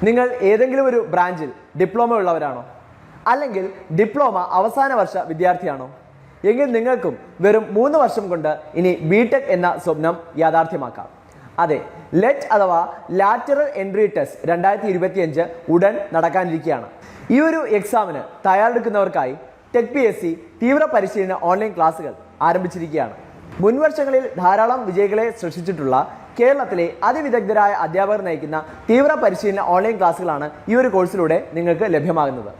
നിങ്ങൾ ഏതെങ്കിലും ഒരു ബ്രാഞ്ചിൽ ഡിപ്ലോമ ഉള്ളവരാണോ? അല്ലെങ്കിൽ ഡിപ്ലോമ അവസാന വർഷ വിദ്യാർത്ഥിയാണോ? എങ്കിൽ നിങ്ങൾക്കും വെറും 3 വർഷം കൊണ്ട് ഇനി ബിടെക് എന്ന സ്വപ്നം യാഥാർത്ഥ്യമാക്കാം. അതെ, ലെറ്റ് അഥവാ ലാറ്ററൽ എൻട്രി ടെസ്റ്റ് 2025 ഉടൻ നടക്കാനിരിക്കുകയാണ്. ഈ ഒരു എക്സാമിന് തയ്യാറെടുക്കുന്നവർക്കായി ടെക് PSC തീവ്ര പരിശീലന ഓൺലൈൻ ക്ലാസുകൾ ആരംഭിച്ചിരിക്കുകയാണ്. മുൻവർഷങ്ങളിൽ ധാരാളം വിജയികളെ സൃഷ്ടിച്ചിട്ടുള്ള കേരളത്തിലെ അതിവിദഗ്ധരായ അധ്യാപകർ നയിക്കുന്ന തീവ്ര പരിശീലന ഓൺലൈൻ ക്ലാസുകളാണ് ഈ ഒരു കോഴ്സിലൂടെ നിങ്ങൾക്ക് ലഭ്യമാകുന്നത്.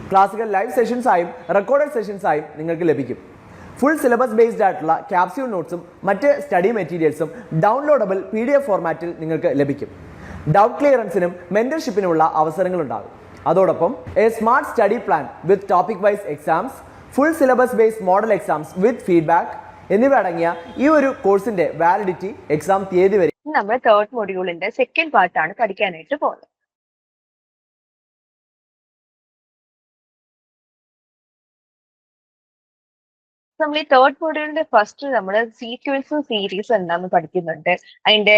ക്ലാസുകൾ ലൈവ് സെഷൻസായും റെക്കോർഡഡ് സെഷൻസായും നിങ്ങൾക്ക് ലഭിക്കും. ഫുൾ സിലബസ് ബേസ്ഡ് ആയിട്ടുള്ള ക്യാപ്സ്യൂൾ നോട്ട്സും മറ്റ് സ്റ്റഡി മെറ്റീരിയൽസും ഡൗൺലോഡബിൾ PDF ഫോർമാറ്റിൽ നിങ്ങൾക്ക് ലഭിക്കും. ഡൗട്ട് ക്ലിയറൻസിനും മെന്റർഷിപ്പിനുമുള്ള അവസരങ്ങളുണ്ടാകും. അതോടൊപ്പം A smart study plan with topic wise exams, full syllabus based model exams with feedback എന്നിവ അടങ്ങിയ ഈ ഒരു കോഴ്സിന്റെ വാലിഡിറ്റി എക്സാം തീയതി വരെ. നമ്മൾ തേർഡ് മൊഡ്യൂളിന്റെ സെക്കൻഡ് പാർട്ടാണ് പഠിക്കാനായിട്ട് പോകുന്നത്. നമ്മൾ ഈ തേർഡ് മൊഡ്യൂളിന്റെ ഫസ്റ്റ് നമ്മൾ സീക്വൻസും സീരീസും എന്താണെന്ന് പഠിക്കുന്നുണ്ട്. അതിന്റെ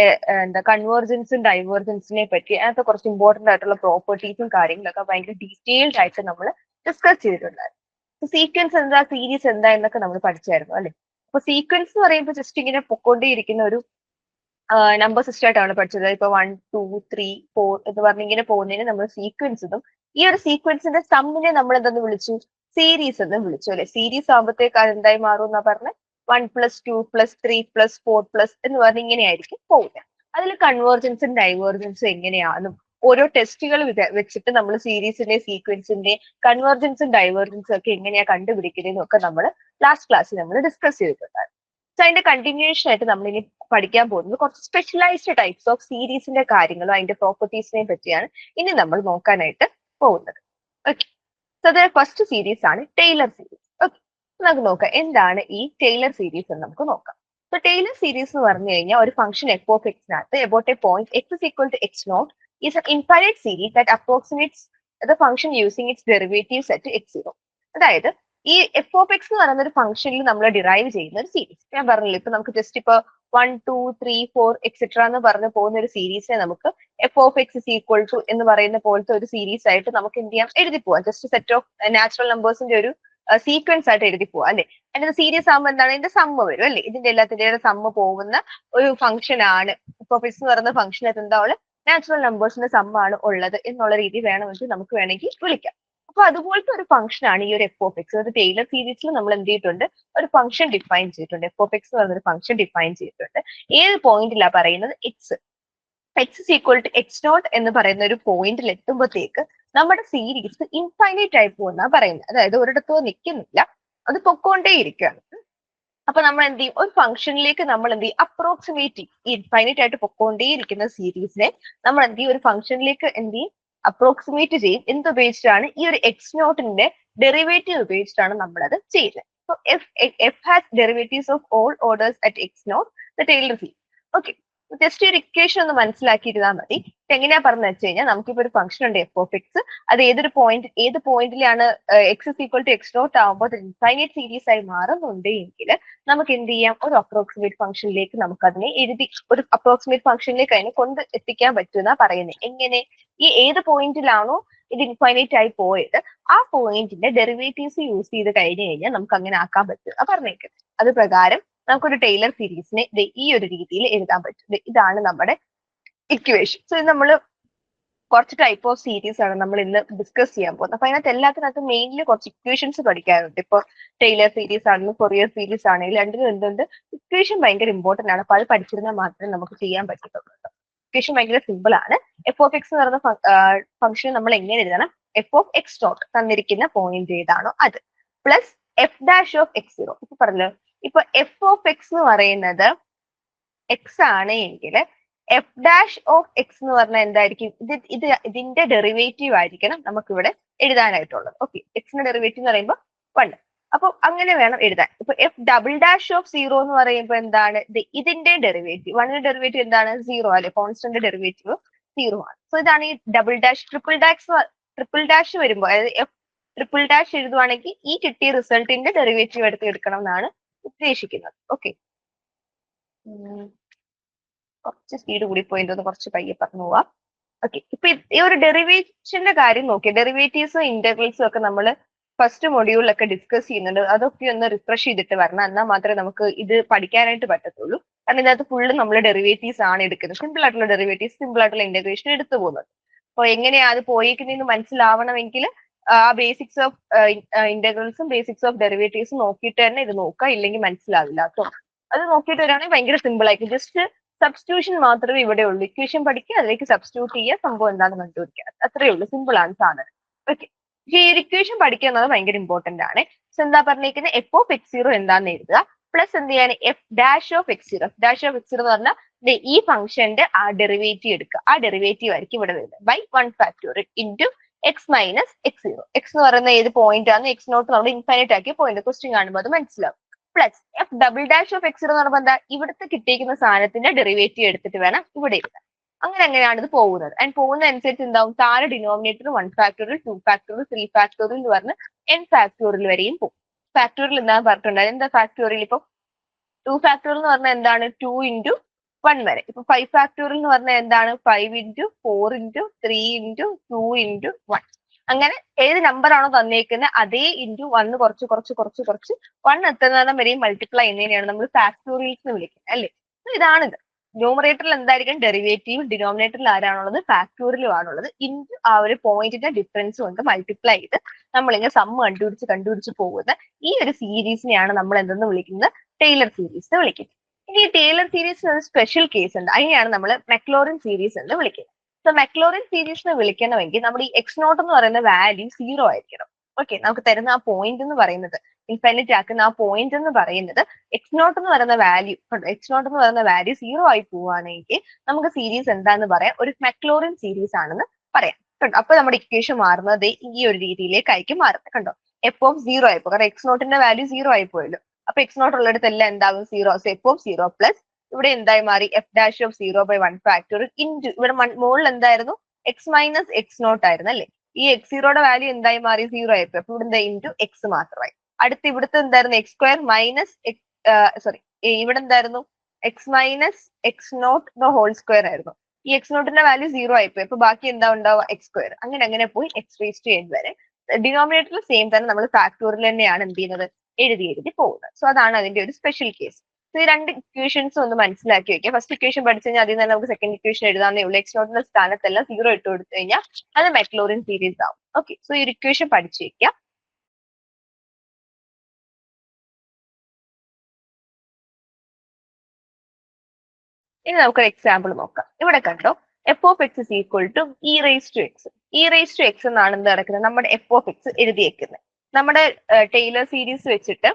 കൺവേർജൻസും ഡൈവേർജൻസിനെ പറ്റി അങ്ങനത്തെ കുറച്ച് ഇമ്പോർട്ടന്റ് ആയിട്ടുള്ള പ്രോപ്പർട്ടീസും കാര്യങ്ങളൊക്കെ ഭയങ്കര ഡീറ്റെയിൽഡ് ആയിട്ട് നമ്മൾ ഡിസ്കസ് ചെയ്തിട്ടുണ്ടായിരുന്നു. സീക്വൻസ് എന്താ, സീരീസ് എന്താ എന്നൊക്കെ നമ്മൾ പഠിച്ചായിരുന്നു അല്ലെ. അപ്പൊ സീക്വൻസ് എന്ന് പറയുമ്പോൾ ജസ്റ്റ് ഇങ്ങനെ പൊക്കോണ്ടേയിരിക്കുന്ന ഒരു നമ്പർ സിസ്റ്റം ആയിട്ടാണ് പഠിച്ചത്. ഇപ്പൊ 1 2 3 4 എന്ന് പറഞ്ഞിങ്ങനെ പോകുന്നതിന് നമ്മൾ സീക്വൻസ് എന്നും, ഈ ഒരു സീക്വൻസിന്റെ സമ്മിനെ നമ്മൾ എന്തെന്ന് വിളിച്ചു, സീരീസ് എന്ന് വിളിച്ചു അല്ലെ. സീരീസ് ആകുമ്പോഴത്തേക്ക് അത് എന്തായി മാറും എന്നാ പറഞ്ഞ 1 + 2 + 3 + 4 എന്ന് പറഞ്ഞ ഇങ്ങനെയായിരിക്കും പോകുന്നത്. അതിൽ കൺവേർജൻസും ഡൈവേർജൻസും എങ്ങനെയാണെന്നും ഓരോ ടെസ്റ്റുകൾ വെച്ചിട്ട് നമ്മൾ സീരീസിന്റെ സീക്വൻസിന്റെ കൺവേർജൻസും ഡൈവേർജൻസും ഒക്കെ എങ്ങനെയാ കണ്ടുപിടിക്കുന്നതെന്നും ഒക്കെ നമ്മൾ ലാസ്റ്റ് ക്ലാസ്സിൽ നമ്മൾ ഡിസ്കസ് ചെയ്തിട്ടുണ്ടായിരുന്നു. സോ അതിന്റെ കണ്ടിന്യൂഷൻ ആയിട്ട് നമ്മൾ ഇനി പഠിക്കാൻ പോകുന്നത് കുറച്ച് സ്പെഷ്യലൈസ്ഡ് ടൈപ്സ് ഓഫ് സീരീസിന്റെ കാര്യങ്ങളും അതിന്റെ പ്രോപ്പർട്ടീസിനെ പറ്റിയാണ് ഇനി നമ്മൾ നോക്കാനായിട്ട് പോകുന്നത്. ഓക്കെ, സോ അതിന്റെ ഫസ്റ്റ് സീരീസ് ആണ് ടെയ്ലർ സീരീസ്. ഓക്കെ, നമുക്ക് നോക്കാം എന്താണ് ഈ ടെയ്ലർ സീരീസ് എന്ന് നമുക്ക് നോക്കാം. സോ ടെയ്ലർ സീരീസ് എന്ന് പറഞ്ഞു കഴിഞ്ഞാൽ ഒരു function f(x)നകത്ത് about a point x is equal to x0 is an infinite series that approximates the function using its derivatives at x0. അതായത് ഈ f(x) എന്ന് പറയുന്ന ഒരു ഫംഗ്ഷനിൽ നമ്മൾ ഡിറൈവ് ചെയ്യുന്ന ഒരു സീരീസ്. ഞാൻ പറഞ്ഞില്ല, ഇപ്പൊ നമുക്ക് ജസ്റ്റ് ഇപ്പൊ 1 2 3 4 എക്സെട്ര എന്ന് പറഞ്ഞു പോകുന്ന ഒരു സീരീസിനെ നമുക്ക് f(x) is equal to എന്ന് പറയുന്ന പോലത്തെ ഒരു സീരീസ് ആയിട്ട് നമുക്ക് എന്ത് ചെയ്യാം, എഴുതി പോവാം. ജസ്റ്റ് സെറ്റ് ഓഫ് നാച്ചുറൽ നമ്പേഴ്സിന്റെ ഒരു സീക്വൻസ് ആയിട്ട് എഴുതി പോവാം അല്ലെ. അതിന്റെ സീരീസ് ആകുമ്പോൾ എന്താണ്, ഇതിന്റെ സമ്മ വരും അല്ലെ. ഇതിന്റെ എല്ലാത്തിന്റെയും സമ്മ പോകുന്ന ഒരു ഫംഗ്ഷൻ ആണ് f(x) എന്ന് പറയുന്ന ഫംഗ്ഷനകത്ത് എന്താ ഉള്ളത്, നാച്ചുറൽ നമ്പേഴ്സിന്റെ സമ്മാണ് ഉള്ളത് എന്നുള്ള രീതി വേണമെങ്കിൽ നമുക്ക് വേണമെങ്കിൽ വിളിക്കാം. അപ്പൊ അതുപോലത്തെ ഒരു ഫംഗ്ഷൻ ആണ് ഈ ഒരു f(x). ഒരു ടെയ്ലർ സീരീസിൽ നമ്മൾ എന്ത് ചെയ്തിട്ടുണ്ട്, ഒരു ഫംഗ്ഷൻ ഡിഫൈൻ ചെയ്തിട്ടുണ്ട്. f(x) എന്ന് പറയുന്ന ഒരു ഫംഗ്ഷൻ ഡിഫൈൻ ചെയ്തിട്ടുണ്ട്. ഏത് പോയിന്റിലാണ് പറയുന്നത്, x is equal to x0 എന്ന് പറയുന്ന ഒരു പോയിന്റിൽ എത്തുമ്പോഴത്തേക്ക് നമ്മുടെ സീരീസ് ഇൻഫൈനൈറ്റ് ആയി പോകുന്ന പറയുന്നത്. അതായത് ഒരിടത്തോ നിൽക്കുന്നില്ല, അത് പൊക്കോണ്ടേ ഇരിക്കുകയാണ്. അപ്പൊ നമ്മൾ എന്ത് ചെയ്യും, ഒരു ഫംഗ്ഷനിലേക്ക് നമ്മൾ എന്ത് ചെയ്യും, അപ്രോക്സിമേറ്റ് ഇൻഫൈനൈറ്റ് ആയിട്ട് പൊക്കോണ്ടേയിരിക്കുന്ന സീരീസിനെ നമ്മൾ എന്ത് ചെയ്യും, ഒരു ഫംഗ്ഷനിലേക്ക് എന്ത് ചെയ്യും, അപ്രോക്സിമേറ്റ് ചെയ്യും. എന്ത് ഉപയോഗിച്ചിട്ടാണ്, ഈ ഒരു x0ന്റെ ഡെറിവേറ്റീവ് ഉപയോഗിച്ചിട്ടാണ് നമ്മളത് ചെയ്യുന്നത്. So f has derivatives of all orders at x0, the Taylor series. Okay, just ഒരു ഇക്വേഷൻ ഒന്ന് മനസ്സിലാക്കിയിരുന്നാൽ മതി. എങ്ങനെയാ പറഞ്ഞു വെച്ച് കഴിഞ്ഞാൽ, നമുക്കിപ്പോ ഒരു ഫംഗ്ഷൻ ഉണ്ട് f(x). അത് ഏത് പോയിന്റിലാണ് x is equal to x0 ആകുമ്പോൾ ഇൻഫൈനൈറ്റ് സീരീസ് ആയി മാറുന്നുണ്ടെങ്കിൽ നമുക്ക് എന്ത് ചെയ്യാം, ഒരു അപ്രോക്സിമേറ്റ് ഫംഗ്ഷനിലേക്ക് നമുക്ക് അതിനെ ഒരു അപ്രോക്സിമേറ്റ് ഫംഗ്ഷനിലേക്ക് അതിനെ കൊണ്ട് എത്തിക്കാൻ പറ്റുമെന്നാ പറയുന്നത്. എങ്ങനെ, ഈ ഏത് പോയിന്റിലാണോ ഇത് ഇൻഫൈനൈറ്റ് ആയി പോയത് ആ പോയിന്റിന്റെ ഡെറിവേറ്റീവ്സ് യൂസ് ചെയ്ത് കഴിഞ്ഞു കഴിഞ്ഞാൽ നമുക്ക് അങ്ങനെ ആക്കാൻ പറ്റും പറഞ്ഞേക്കുന്നത്. അത് പ്രകാരം നമുക്കൊരു ടെയ്ലർ സീരീസിനെ ഈ ഒരു രീതിയിൽ എഴുതാൻ പറ്റും. ഇതാണ് നമ്മുടെ ഇക്വേഷൻ. സോ ഇത് നമ്മൾ കുറച്ച് ടൈപ്പ് ഓഫ് സീരീസ് ആണ് നമ്മൾ ഇന്ന് ഡിസ്കസ് ചെയ്യാൻ പോകുന്നത്. അപ്പൊ അതിനകത്ത് എല്ലാത്തിനകത്ത് മെയിൻലി കുറച്ച് ഇക്വേഷൻസ് പഠിക്കാറുണ്ട്. ഇപ്പൊ ടെയ്ലർ സീരീസ് ആണെങ്കിലും ഫൊറിയർ സീരീസ് ആണെങ്കിലും രണ്ടിനും എന്തുണ്ട്, ഇക്വേഷൻ ഭയങ്കര ഇമ്പോർട്ടന്റ് ആണ്. അപ്പൊ അത് പഠിച്ചിരുന്നാൽ മാത്രമേ നമുക്ക് ചെയ്യാൻ പറ്റത്തുള്ളൂ. ഇക്വേഷൻ ഭയങ്കര സിമ്പിൾ ആണ്. f(x) എന്ന് പറയുന്ന ഫംഗ്ഷൻ നമ്മൾ എങ്ങനെ എഴുതണം, f(x0) തന്നിരിക്കുന്ന പോയിന്റ് ഏതാണോ അത് പ്ലസ് f'(x0). ഇപ്പൊ പറഞ്ഞല്ലോ, ഇപ്പൊ f(x) എന്ന് പറയുന്നത് x ആണ് എങ്കിൽ f'(x) എന്ന് പറഞ്ഞാൽ എന്തായിരിക്കും, ഇതിന്റെ ഡെറിവേറ്റീവ് ആയിരിക്കണം നമുക്ക് ഇവിടെ എഴുതാനായിട്ടുള്ളത്. ഓക്കെ, എക്സിന്റെ ഡെറിവേറ്റീവ് എന്ന് പറയുമ്പോൾ 1. അപ്പൊ അങ്ങനെ വേണം എഴുതാൻ. ഇപ്പൊ f'(0) എന്ന് പറയുമ്പോൾ എന്താണ്, ഇതിന്റെ ഡെറിവേറ്റീവ് 1ന്റെ ഡെറിവേറ്റീവ് എന്താണ്, 0 അല്ലെ. കോൺസ്റ്റന്റ് ഡെറിവേറ്റീവ് 0 ആണ്. സോ ഇതാണ് ഈ ട്രിപ്പിൾ ഡാഷ് വരുമ്പോൾ, അതായത് f'' എഴുതുവാണെങ്കിൽ ഈ കിട്ടിയ റിസൾട്ടിന്റെ ഡെറിവേറ്റീവ് എടുക്കണം എന്നാണ് ഉദ്ദേശിക്കുന്നത്. ഓക്കെ, കുറച്ച് സ്പീഡ് കൂടി പോയിട്ടൊന്ന് കുറച്ച് പയ്യെ പറഞ്ഞു പോവാം. ഓക്കെ, ഇപ്പൊ ഈ ഒരു ഡെറിവേഷന്റെ കാര്യം നോക്കി, ഡെറിവേറ്റീവ്സും ഇന്റഗ്രൽസും ഒക്കെ നമ്മൾ ഫസ്റ്റ് മൊഡ്യൂളിലൊക്കെ ഡിസ്കസ് ചെയ്യുന്നുണ്ട്. അതൊക്കെ ഒന്ന് റിഫ്രഷ് ചെയ്തിട്ട് വരണം, എന്നാൽ മാത്രമേ നമുക്ക് ഇത് പഠിക്കാനായിട്ട് പറ്റത്തുള്ളൂ. കാരണം ഇതിനകത്ത് ഫുള്ള് നമ്മൾ ഡെറിവേറ്റീവ്സ് ആണ് എടുക്കുന്നത്. സിമ്പിൾ ആയിട്ടുള്ള ഡെറിവേറ്റീവ്സ്, സിമ്പിൾ ആയിട്ടുള്ള ഇന്റഗ്രേഷൻ എടുത്തു പോകുന്നത്. അപ്പൊ എങ്ങനെയാ അത് പോയിരിക്കുന്നതെന്ന് മനസ്സിലാവണമെങ്കിൽ ആ ബേസിക്സ് ഓഫ് ഇന്റഗ്രൽസും ബേസിക്സ് ഓഫ് ഡെറിവേറ്റീവ്സും നോക്കിയിട്ട് തന്നെ ഇത് നോക്കുക, ഇല്ലെങ്കിൽ മനസ്സിലാവില്ല കേട്ടോ. അത് നോക്കിയിട്ട് വരികയാണെങ്കിൽ ഭയങ്കര സിമ്പിൾ ആയിരിക്കും. ജസ്റ്റ് സബ്സ്റ്റിറ്റ്യൂഷൻ മാത്രമേ ഇവിടെ ഉള്ളൂ. ഇക്വേഷൻ പഠിക്കുക, അതിലേക്ക് സബ്സ്റ്റിറ്റ്യൂട്ട് ചെയ്യുക, സംഭവം എന്താണെന്ന് കണ്ടുപിടിക്കുക, അത്രയേ ഉള്ളൂ. സിമ്പിൾ ആണ് സാധനം. ഓക്കെ, ഈ ഇക്വേഷൻ പഠിക്കുക എന്നത് ഭയങ്കര ഇമ്പോർട്ടന്റ് ആണ്. സോ എന്താ പറഞ്ഞിരിക്കുന്നത്, എഫ് ഓഫ് എക്സ് സീറോ എന്താണെന്ന് എഴുതുക, പ്ലസ് എന്ത് ചെയ്യാൻ F dash of X zero. F dash of X zero എന്ന് പറഞ്ഞാൽ ഈ ഫംഗ്ഷന്റെ ആ ഡെറിവേറ്റീവ് എടുക്കുക. ആ ഡെറിവേറ്റീവ് ആയിരിക്കും ഇവിടെ വരുന്നത് by 1 factorial into x minus x zero. X എന്ന് പറയുന്ന ഏത് പോയിന്റ് ആണ്, എക്സ് നോട്ട് നമ്മൾ ഇൻഫൈനൈറ്റ് ആക്കിയ പോയിന്റ്. ക്വസ്റ്റ്യൻ കാണുമ്പോൾ അത് മനസ്സിലാവും. Plus f double dash of x എന്ന് പറയുമ്പോൾ എന്താ, ഇവിടുത്തെ കിട്ടിയിരിക്കുന്ന സാധനത്തിന്റെ ഡെറിവേറ്റീവ് എടുത്തിട്ട് വേണം ഇവിടെ എഴുതാൻ. അങ്ങനെയാണ് ഇത് പോകുന്നത്. ആൻഡ് പോകുന്ന അനുസരിച്ച് എന്താവും, താഴെ ഡിനോമിനേറ്റർ 1 ഫാക്ടോറിയൽ 2 ഫാക്ടോറിയൽ 3 ഫാക്ടോറിയൽ എന്ന് പറഞ്ഞ് n ഫാക്ടോറിയൽ വരെയും പോകും. ഫാക്ടോറിയൽ എന്താ പറഞ്ഞിട്ടുണ്ടായത്, എന്താ ഫാക്ടോറിയൽ, ഇപ്പൊ 2 ഫാക്ടോറിയൽ എന്ന് പറഞ്ഞാൽ എന്താണ്, 2 ഇൻറ്റു 1 വരെ. ഇപ്പൊ 5 ഫാക്ടോറിയൽ എന്ന് പറഞ്ഞാൽ എന്താണ്, 5 ഇൻറ്റു 4 ഇൻറ്റു 3 ഇൻറ്റു 2 ഇൻറ്റു 1. അങ്ങനെ ഏത് നമ്പർ ആണോ തന്നേക്കുന്നത് അതേ ഇൻറ്റു 1 കുറച്ച് കുറച്ച് കുറച്ച് കുറച്ച് 1 എത്തുന്നിടം വരെയും മൾട്ടിപ്ലൈ ചെയ്യുന്നതിനെയാണ് നമ്മൾ ഫാക്ടോറിയൽസ് എന്ന് വിളിക്കുന്നത്, അല്ലേ. ഇതാണിത്. ന്യൂമറേറ്ററിൽ എന്തായിരിക്കും ഡെറിവേറ്റീവ്, ഡിനോമിനേറ്ററിൽ ആരാണുള്ളത്, ഫാക്ടോറിയലും ആണുള്ളത്. ഇൻറ്റു ആ ഒരു പോയിന്റിന്റെ ഡിഫറൻസ് കൊണ്ട് മൾട്ടിപ്ലൈ ചെയ്ത് നമ്മളിങ്ങനെ സമ്മ് കണ്ടുപിടിച്ച് പോകുന്ന ഈ ഒരു സീരീസിനെയാണ് നമ്മൾ എന്തെന്ന് വിളിക്കുന്നത്, ടൈലർ സീരീസ് എന്ന് വിളിക്കുന്നത്. ഇനി ഈ ടൈലർ സീരീസിന് ഒരു സ്പെഷ്യൽ കേസ് ഉണ്ട്, അതിനെയാണ് നമ്മൾ മക്ലോറിൻ സീരീസ് എന്ന് വിളിക്കുന്നത്. സോ മക്ലോറിൻ സീരീസിനെ വിളിക്കണമെങ്കിൽ നമ്മുടെ ഈ എക്സ് നോട്ട് എന്ന് പറയുന്ന വാല്യൂ 0 ആയിരിക്കണം. ഓക്കെ, നമുക്ക് തരുന്ന ആ പോയിന്റ് എന്ന് പറയുന്നത്, ഇൻഫൈനൈറ്റ് ആക്കുന്ന ആ പോയിന്റ് എന്ന് പറയുന്നത് എക്സ് നോട്ട് എന്ന് പറയുന്ന വാല്യൂ, എക്സ് നോട്ട് എന്ന് പറയുന്ന വാല്യൂ 0 ആയി പോവുകയാണെങ്കിൽ നമുക്ക് സീരീസ് എന്താന്ന് പറയാം, ഒരു മക്ലോറിൻ സീരീസ് ആണെന്ന് പറയാം. കണ്ടോ, അപ്പൊ നമ്മുടെ ഇക്വേഷൻ മാറുന്നത് ഈ ഒരു രീതിയിലേക്കായിരിക്കും മാറുന്നത്. കണ്ടോ, എഫ് ഓഫ് 0 ആയിപ്പോ, കാരണം എക്സ് നോട്ടിന്റെ വാല്യൂ 0 ആയി പോയല്ലോ. അപ്പൊ എക്സ് നോട്ട് ഉള്ളിടത്ത് എല്ലാം എന്താകും, 0. സോ എഫ് ഓഫ് 0 പ്ലസ് ഇവിടെ എന്തായി മാറി, f dash of 0 by 1 factorial into ഇവിടെ മുകളിൽ എന്തായിരുന്നു, എക്സ് മൈനസ് എക്സ് നോട്ട് ആയിരുന്നു, അല്ലേ. ഈ എക്സ് സീറോയുടെ വാല്യൂ എന്തായി മാറി, 0 ആയിപ്പോ. അപ്പൊ ഇവിടെ എന്താ, ഇൻറ്റു എക്സ് മാത്രമായി. അടുത്ത് ഇവിടുത്തെ എന്തായിരുന്നു, എക്സ് സ്ക്വയർ മൈനസ് സോറി, ഇവിടെ എന്തായിരുന്നു, x minus x naught the whole square ആയിരുന്നു. ഈ എക്സ് നോട്ടിന്റെ വാല്യൂ 0 ആയിപ്പോയി. അപ്പൊ ബാക്കി എന്താ ഉണ്ടാവുക, എക്സ് സ്ക്വയർ. അങ്ങനെ പോയി എക്സ് റേസ് ടു n വരെ. ഡിനോമിനേറ്ററിൽ സെയിം തന്നെ നമ്മൾ ഫാക്ടോറിയൽ തന്നെയാണ് എന്ത് ചെയ്യുന്നത്, എഴുതി പോകുന്നത്. സോ അതാണ് അതിന്റെ ഒരു സ്പെഷ്യൽ കേസ്. സോ ഈ രണ്ട് ഇക്വേഷൻസ് ഒന്ന് മനസ്സിലാക്കി വെക്കുക. ഫസ്റ്റ് ഇക്വേഷൻ പഠിച്ചു കഴിഞ്ഞാൽ അതിൽ നിന്ന് നമുക്ക് സെക്കൻഡ് ഇക്വേഷൻ എഴുതാന്നേ ഉള്ളൂ. എക്സ് നോട്ടിന്റെ സ്ഥാനത്തെല്ലാം 0 ഇട്ട് കൊടുത്തു കഴിഞ്ഞാൽ അത് മക്ലോറിൻ സീരീസ് ആവും. ഓക്കെ, സോ ഈ ഇക്വേഷൻ പഠിച്ചു വെക്കുക. ഇനി നമുക്കൊരു എക്സാമ്പിൾ നോക്കാം. ഇവിടെ കണ്ടോ, f of x is equal to e raise to x. E raise to x എന്നാണ് എന്ത് നടക്കുന്നത്, നമ്മുടെ എഫ് ഓഫ് എക്സ് എഴുതിയേക്കുന്നത്. നമ്മുടെ ടൈലർ സീരീസ് വെച്ചിട്ട്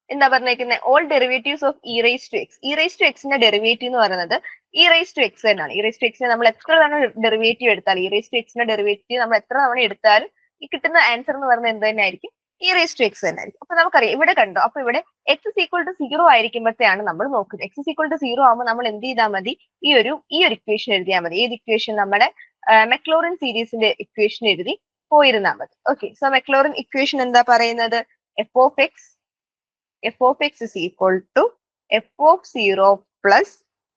എന്താ പറഞ്ഞേക്കുന്നത്, all derivatives of e raise to x. E raise to എക്സിന്റെ ഡെറിവേറ്റീവ് എന്ന് പറയുന്നത് ഇ റേസ് ടു എക്സ് തന്നെയാണ്. ഇ റേസ് ടു എക്സിനെ നമ്മൾ എത്ര തവണ ഡെറിവേറ്റീവ് എടുത്താലും, ഇ റേസ് ടു എക്സിന്റെ ഡെറിവേറ്റീവ് നമ്മൾ എത്ര തവണ എടുത്താലും ഈ കിട്ടുന്ന ആൻസർ എന്ന് പറയുന്നത് എന്ത് തന്നെ ആയിരിക്കും, ഇ റേസ് ടു എക്സ് തന്നെ ആയിരിക്കും. അപ്പൊ നമുക്കറിയാം ഇവിടെ കണ്ടോ, അപ്പൊ ഇവിടെ എക്സ് ഇസ് ഈക്വൽ ടു 0 ആയിരിക്കുമ്പോഴത്തെയാണ് നമ്മൾ നോക്കുന്നത്. എക്സ് ഇസ് ഈക്വൽ ടു 0 ആകുമ്പോൾ നമ്മൾ എന്ത് ചെയ്താൽ മതി, ഈ ഒരു ഇക്വേഷൻ എഴുതിയാൽ മതി. ഏത് ഇക്വേഷൻ, നമ്മുടെ മക്ലോറിൻ സീരീസിന്റെ ഇക്വേഷൻ എഴുതി പോയിരുന്നാൽ മതി. ഓക്കെ, സോ മക്ലോറിൻ ഇക്വേഷൻ എന്താ പറയുന്നത്, f of x is equal to f of 0 plus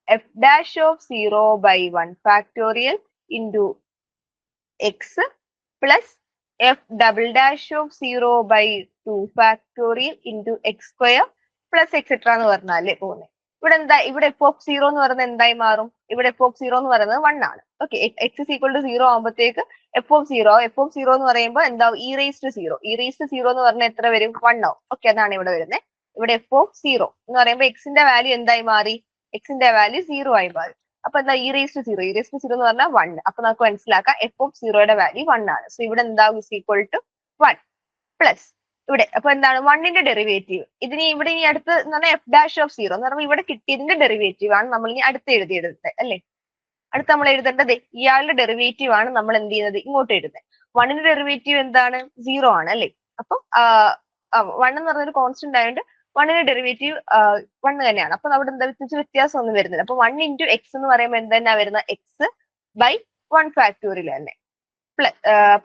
f dash of 0 by 1 factorial into x plus f double dash of 0 by 2 factorial into x square plus etcetera എന്ന് പറഞ്ഞാലേ പോകുന്നത്. ഇവിടെ എന്താ, ഇവിടെ F of 0 എന്ന് പറയുന്നത് എന്തായി മാറും, ഇവിടെ എഫ് ഓഫ് 0 എന്ന് പറയുന്നത് 1 ആണ്. Okay, x is equal to 0 ആകുമ്പോഴത്തേക്ക് എഫ് ഓഫ് 0 എന്ന് പറയുമ്പോൾ എന്താവും, e raise to 0. E raise to 0 എന്ന് പറഞ്ഞാൽ എത്ര വരും, 1 ആവും. ഓക്കെ, അതാണ് ഇവിടെ വരുന്നത്. ഇവിടെ എഫ് ഓഫ് 0 എന്ന് പറയുമ്പോൾ എക്സിന്റെ വാല്യൂ എന്തായി മാറി, എക്സിന്റെ വാല്യൂ 0 ആയി മാറി. അപ്പൊ എന്താ, ഇ റേസ് ടു 0 എന്ന് പറഞ്ഞാൽ 1. അപ്പൊ നമുക്ക് മനസ്സിലാക്കാം എഫ് ഓഫ് 0യുടെ വാല്യൂ 1 ആണ്. സോ ഇവിടെ എന്താവും, ഇസ് ഈക്വൽ ടു 1 പ്ലസ് ഇവിടെ, അപ്പൊ എന്താണ്, 1ന്റെ ഡെറിവേറ്റീവ്. ഇതിന് ഇവിടെ ഇനി അടുത്ത് എന്ന് പറഞ്ഞാൽ എഫ് ഡാഷ് ഓഫ് 0 എന്ന് പറയുമ്പോൾ ഇവിടെ കിട്ടിയതിന്റെ ഡെറിവേറ്റീവ് ആണ് നമ്മൾ ഇനി അടുത്ത് എഴുതിയെടുത്തത്, അല്ലേ. അടുത്ത് നമ്മൾ എഴുതേണ്ടത് ഇയാളുടെ ഡെറിവേറ്റീവ് ആണ് നമ്മൾ എന്ത് ചെയ്യുന്നത്, ഇങ്ങോട്ട് എഴുതുന്നത്. 1ന്റെ ഡെറിവേറ്റീവ് എന്താണ്, 0 ആണ്, അല്ലേ. അപ്പൊ 1 എന്ന് പറഞ്ഞൊരു കോൺസ്റ്റന്റ് ആയതുകൊണ്ട് 1ന്റെ ഡെറിവേറ്റീവ് 1 തന്നെയാണ്. അപ്പൊ അവിടെ എന്താ വ്യത്യാസം ഒന്നും വരുന്നില്ല. അപ്പൊ 1 ഇൻറ്റു എക്സ് എന്ന് പറയുമ്പോൾ എന്ത് തന്നെയാ വരുന്ന, എക്സ് ബൈ 1 ഫാക്ടോറിയൽ തന്നെ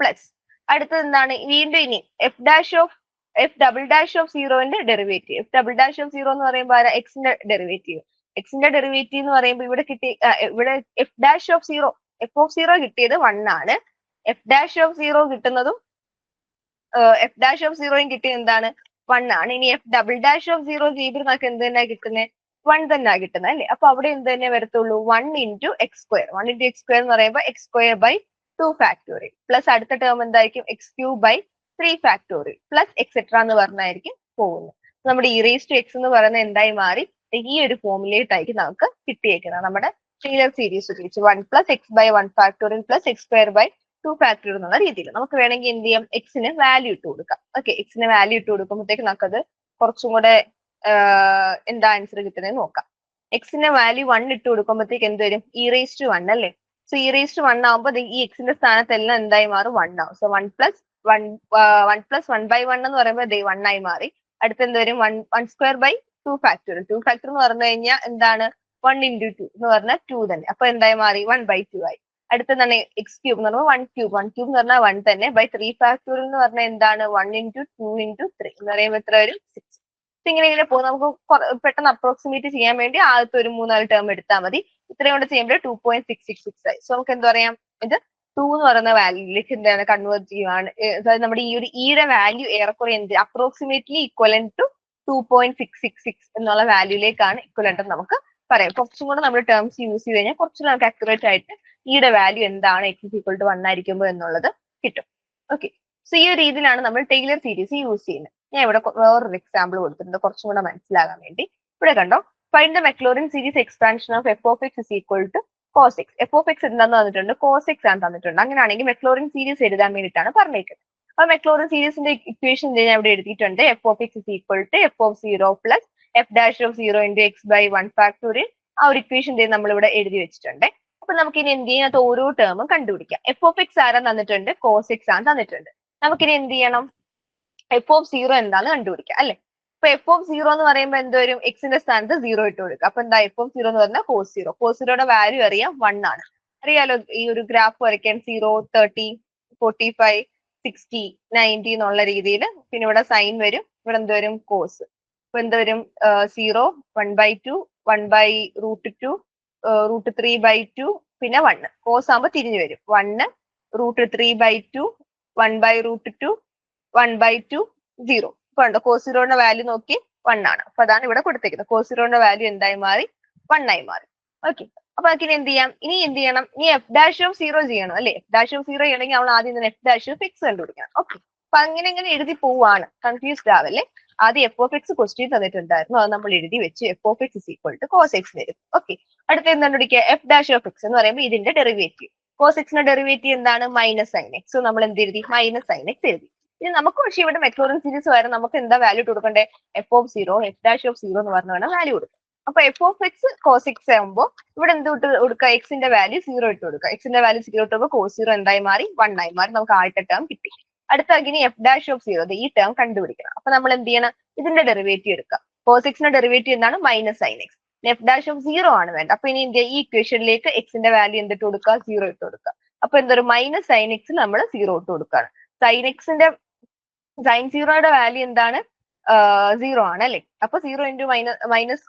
പ്ലസ് അടുത്തത് എന്താണ്, വീണ്ടും ഇനി എഫ് ഡബിൾ ഡാഷ് ഓഫ് 0ന്റെ derivative. F double dash of 0 എന്ന് പറയുമ്പോൾ എക്സിന്റെ ഡെറിവേറ്റീവ്. എക്സിന്റെ ഡെറിവേറ്റീവ് എന്ന് പറയുമ്പോൾ ഇവിടെ ഇവിടെ F dash of zero, F of zero കിട്ടിയത് 1 ആണ്. എഫ് ഡാഷ് ഓഫ് സീറോ കിട്ടുന്നതും എഫ് ഡാഷ് ഓഫ് സീറോയും കിട്ടിയത് എന്താണ്? 1 ആണ്. ഇനി f double dash of zero ചെയ്യുമ്പോൾ നമുക്ക് എന്ത് തന്നെയാ കിട്ടുന്നത്? 1 തന്നെയാ കിട്ടുന്നത് അല്ലേ? അപ്പൊ അവിടെ എന്ത് തന്നെ വരത്തുള്ളൂ? 1 into x square. 1 into x square എന്ന് പറയുമ്പോൾ x square by 2 factorial plus അടുത്ത ടേം എന്തായിരിക്കും? X cube by 3 factorial plus etcetera എന്ന് പറഞ്ഞായിരിക്കും പോകുന്നത്. നമ്മുടെ ഇ റേസ് ടു എക്സ് എന്ന് പറയുന്നത് എന്തായി മാറി? ഈ ഒരു ഫോമുലേറ്റായിരിക്കും നമുക്ക് കിട്ടിയേക്കുന്നത്. നമ്മുടെ ടൈലർ സീരീസ് ഉപയോഗിച്ച് 1 plus x by 1 factorial plus x square by 2 factorial എന്നുള്ള രീതിയിൽ നമുക്ക് വേണമെങ്കിൽ എന്ത് ചെയ്യാം? എക്സിന് വാല്യൂ ഇട്ട് കൊടുക്കാം. ഓക്കെ, എക്സിന് വാല്യൂ ഇട്ട് കൊടുക്കുമ്പോഴത്തേക്ക് നമുക്കത് കുറച്ചും കൂടെ എന്താ ആൻസർ കിട്ടുന്നത് നോക്കാം. എക്സിന്റെ വാല്യൂ 1 ഇട്ട് കൊടുക്കുമ്പോഴത്തേക്ക് എന്ത് വരും? ഇ റേസ് ടു 1 അല്ലേ? സോ ഇ റേസ് ടു 1 ആകുമ്പോൾ ഈ എക്സിന്റെ സ്ഥാനത്തെല്ലാം എന്തായി മാറും? 1 ആവും. സോ 1 പ്ലസ് 1 ബൈ 1 എന്ന് പറയുമ്പോൾ 1 ആയി മാറി. അടുത്ത് എന്ത് വരും? 1 സ്ക്വയർ ബൈ 2 ഫാക്ടോറിയൽ. 2 ഫാക്ടർ എന്ന് പറഞ്ഞു കഴിഞ്ഞാൽ എന്താണ്? 1 ഇൻറ്റു 2 എന്ന് പറഞ്ഞാൽ 2 തന്നെ. അപ്പൊ എന്തായി മാറി? 1 ബൈ 2 ആയി. അടുത്തെന്താണ്? എക്സ് ക്യൂബ് എന്ന് പറയുമ്പോൾ 1 ക്യൂബ്. 1 ക്യൂബ് എന്ന് പറഞ്ഞാൽ 1 തന്നെ ബൈ 3 ഫാക്ടോറിയൽ എന്ന് പറഞ്ഞാൽ എന്താണ്? 1 ഇൻറ്റു 2 ഇൻറ്റു 3 എന്ന് പറയുമ്പോൾ എത്ര വരും? 6. ഇങ്ങനെ പോകും. നമുക്ക് പെട്ടെന്ന് അപ്രോക്സിമേറ്റ് ചെയ്യാൻ വേണ്ടി ആദ്യത്തെ ഒരു 3-4 ടേം എടുത്താൽ മതി. ഇത്രയും കൂടെ ചെയ്യുമ്പോൾ 2.666 ആയി. സോ നമുക്ക് എന്താ പറയാം? ഇത് 2 എന്ന് പറയുന്ന വാല്യൂയിലേക്ക് എന്താണ് കൺവേർട്ട് ചെയ്യുവാണ്. അതായത് നമ്മുടെ ഈ ഒരു ഇയുടെ വാല്യൂ ഏറെക്കുറെ എന്ത് അപ്രോക്സിമേറ്റ്ലി ഈക്വലന്റ് ടു 2.666 എന്നുള്ള വാല്യൂയിലേക്കാണ് ഇക്വലന്റ് നമുക്ക് പറയാം. കുറച്ചും കൂടെ നമ്മൾ ടേംസ് യൂസ് ചെയ്ത് കഴിഞ്ഞാൽ കുറച്ചുകൂടെ നമുക്ക് അക്യുറേറ്റ് ആയിട്ട് ഇയുടെ വാല്യൂ എന്താണ് എക്സ് ഈക്വൽ ടു 1 ആയിരിക്കുമ്പോൾ എന്നുള്ളത് കിട്ടും. ഓക്കെ, സോ ഈ ഒരു രീതിയിലാണ് നമ്മൾ ടൈലർ സീരീസ് യൂസ് ചെയ്യുന്നത്. ഞാൻ ഇവിടെ വേറൊരു എക്സാമ്പിൾ കൊടുത്തിട്ടുണ്ട് കുറച്ചും കൂടെ മനസ്സിലാകാൻ വേണ്ടി. ഇവിടെ കണ്ടോ? Find the Maclaurin series expansion of f of x is equal to cos x. F of x എന്താന്ന് തന്നിട്ടുണ്ട്? കോസ് എക്സ് ആണ് തന്നിട്ടുണ്ട്. അങ്ങനെയാണെങ്കിൽ മെക്ലോറിൻ സീരീസ് എഴുതാൻ വേണ്ടിയിട്ടാണ് പറഞ്ഞേക്കുന്നത്. അപ്പൊ മെക്ലോറിൻ സീരീസിന്റെ ഇക്വേഷൻ ഞാൻ ഇവിടെ എഴുതിയിട്ടുണ്ട്. F of x is equal to f of 0 plus f dash of 0 into x by 1 factorial. ആ ഒരു ഇക്വേഷൻ നമ്മൾ ഇവിടെ എഴുതി വെച്ചിട്ടുണ്ട്. അപ്പൊ നമുക്ക് ഇനി എന്ത് ചെയ്യാം? അത് ഓരോ ടേമും കണ്ടുപിടിക്കാം. എഫ് ഓഫ് എക്സ് ആരാ തന്നിട്ടുണ്ട്? കോസ് എക്സ് ആണ് തന്നിട്ടുണ്ട്. നമുക്കിനി എന്ത് ചെയ്യണം? എഫ് ഓഫ് 0 എന്താന്ന് കണ്ടുപിടിക്കാം അല്ലെ? അപ്പൊ എഫ് ഓഫ് 0 എന്ന് പറയുമ്പോൾ എന്ത് വരും? എക്സിന്റെ സ്ഥാനത്ത് 0 ഇട്ട് കൊടുക്കുക. അപ്പൊ എന്താ? എഫ് ഓഫ് 0 എന്ന് പറഞ്ഞാൽ കോസ് 0. കോസ് 0യുടെ വാല്യൂ അറിയാം 1 ആണ്. അറിയാലോ ഈ ഒരു ഗ്രാഫ് വരയ്ക്കാൻ 0, 30, 45, 60, 90 എന്നുള്ള രീതിയിൽ. പിന്നെ ഇവിടെ സൈൻ വരും. ഇവിടെ എന്ത് വരും? കോസ്. അപ്പൊ എന്ത് വരും? 0, 1/2, 1/√2, √3/2 പിന്നെ 1. കോസ് ആകുമ്പോൾ തിരിഞ്ഞു വരും. 1, √3/2, 1/√2, 1/2, 0. ഇപ്പൊ ഉണ്ടോ? കോസ് 0യുടെ വാല്യൂ നോക്കി 1 ആണ്. അപ്പൊ അതാണ് ഇവിടെ കൊടുത്തേക്കുന്നത്. കോസ് 0യുടെ വാല്യൂ എന്തായി മാറി? 1 ആയി മാറി. ഓക്കെ, അപ്പൊ അതിന് എന്ത് ചെയ്യാം? ഇനി എന്ത് ചെയ്യണം? ഇനി എഫ് ഡാഷ് ഓഫ് 0 ചെയ്യണം അല്ലെ? എഫ് ഡാഷ് ഓഫ് 0 ചെയ്യണമെങ്കിൽ നമ്മൾ ആദ്യം തന്നെ എഫ് ഡാഷ് ഓഫ് എക്സ് കണ്ടുപിടിക്കണം. ഓക്കെ, അപ്പൊ അങ്ങനെ എഴുതി പോവാണ്. കൺഫ്യൂസ്ഡ് ആവല്ലേ? ആദ്യം എഫ് ഓഫ് എക്സ് ക്വസ്റ്റ്യൻ തന്നിട്ടുണ്ടായിരുന്നു. അത് നമ്മൾ എഴുതി വെച്ച് f of x is equal to cos x വരും. ഓക്കെ, അടുത്ത എന്ത് കണ്ടുപിടിക്കുക? എഫ് ഡാഷ് ഓഫ് എക്സ് എന്ന് പറയുമ്പോൾ ഇതിന്റെ ഡെറിവേറ്റീവ്. കോസ് എക്സിന്റെ ഡെറിവേറ്റീവ് എന്താണ്? Minus sign X. നമ്മൾ എന്ത് എഴുതി? മൈനസ് സൈൻ എക്സ് എഴുതി. ഇനി നമുക്ക് പക്ഷേ ഇവിടെ മെക്ലോറിൻ സീരീസ് വരെ നമുക്ക് എന്താ വാല്യൂ ഇട്ട് കൊടുക്കണ്ടേ? F of 0, f dash of 0 എന്ന് പറഞ്ഞ വേണം വാല്യൂ കൊടുക്കുക. അപ്പൊ f of x cos x ആകുമ്പോൾ ഇവിടെ എന്ത് ഇട്ട് കൊടുക്കുക? എക്സിന്റെ വാല്യൂ 0 ഇട്ട് കൊടുക്കുക. എക്സിന്റെ വാല്യൂ 0 ഇട്ട് കൊടുക്കുമ്പോൾ കോസ് 0 എന്തായി മാറി? 1 ആയി മാറി. നമുക്ക് ആദ്യത്തെ ടേം കിട്ടി. അടുത്ത ഇനി എഫ് ഡാഷ് ഓഫ് 0 ഈ ടേം കണ്ടുപിടിക്കണം. അപ്പൊ നമ്മൾ എന്ത് ചെയ്യണം? ഇതിന്റെ ഡെറിവേറ്റീവ് എടുക്കുക. കോസ് എക്സിന്റെ ഡെറിവേറ്റീവ് എന്താണ്? Minus sign X. F dash of 0 ആണ് വേണ്ട. അപ്പൊ ഇനി ഈ ഇക്വേഷനിലേക്ക് എക്സിന്റെ വാല്യൂ എന്തിട്ട് കൊടുക്കുക? 0 ഇട്ട് കൊടുക്കുക. അപ്പൊ എന്തൊരു മൈനസ് സൈൻ എക്സ് നമ്മൾ 0 ഇട്ട് കൊടുക്കുകയാണ്. സൈൻ എക്സിന്റെ സൈൻ 0യുടെ വാല്യൂ എന്താണ്? 0 ആണ് അല്ലെ? അപ്പൊ 0 ഇൻറ്റു മൈനസ്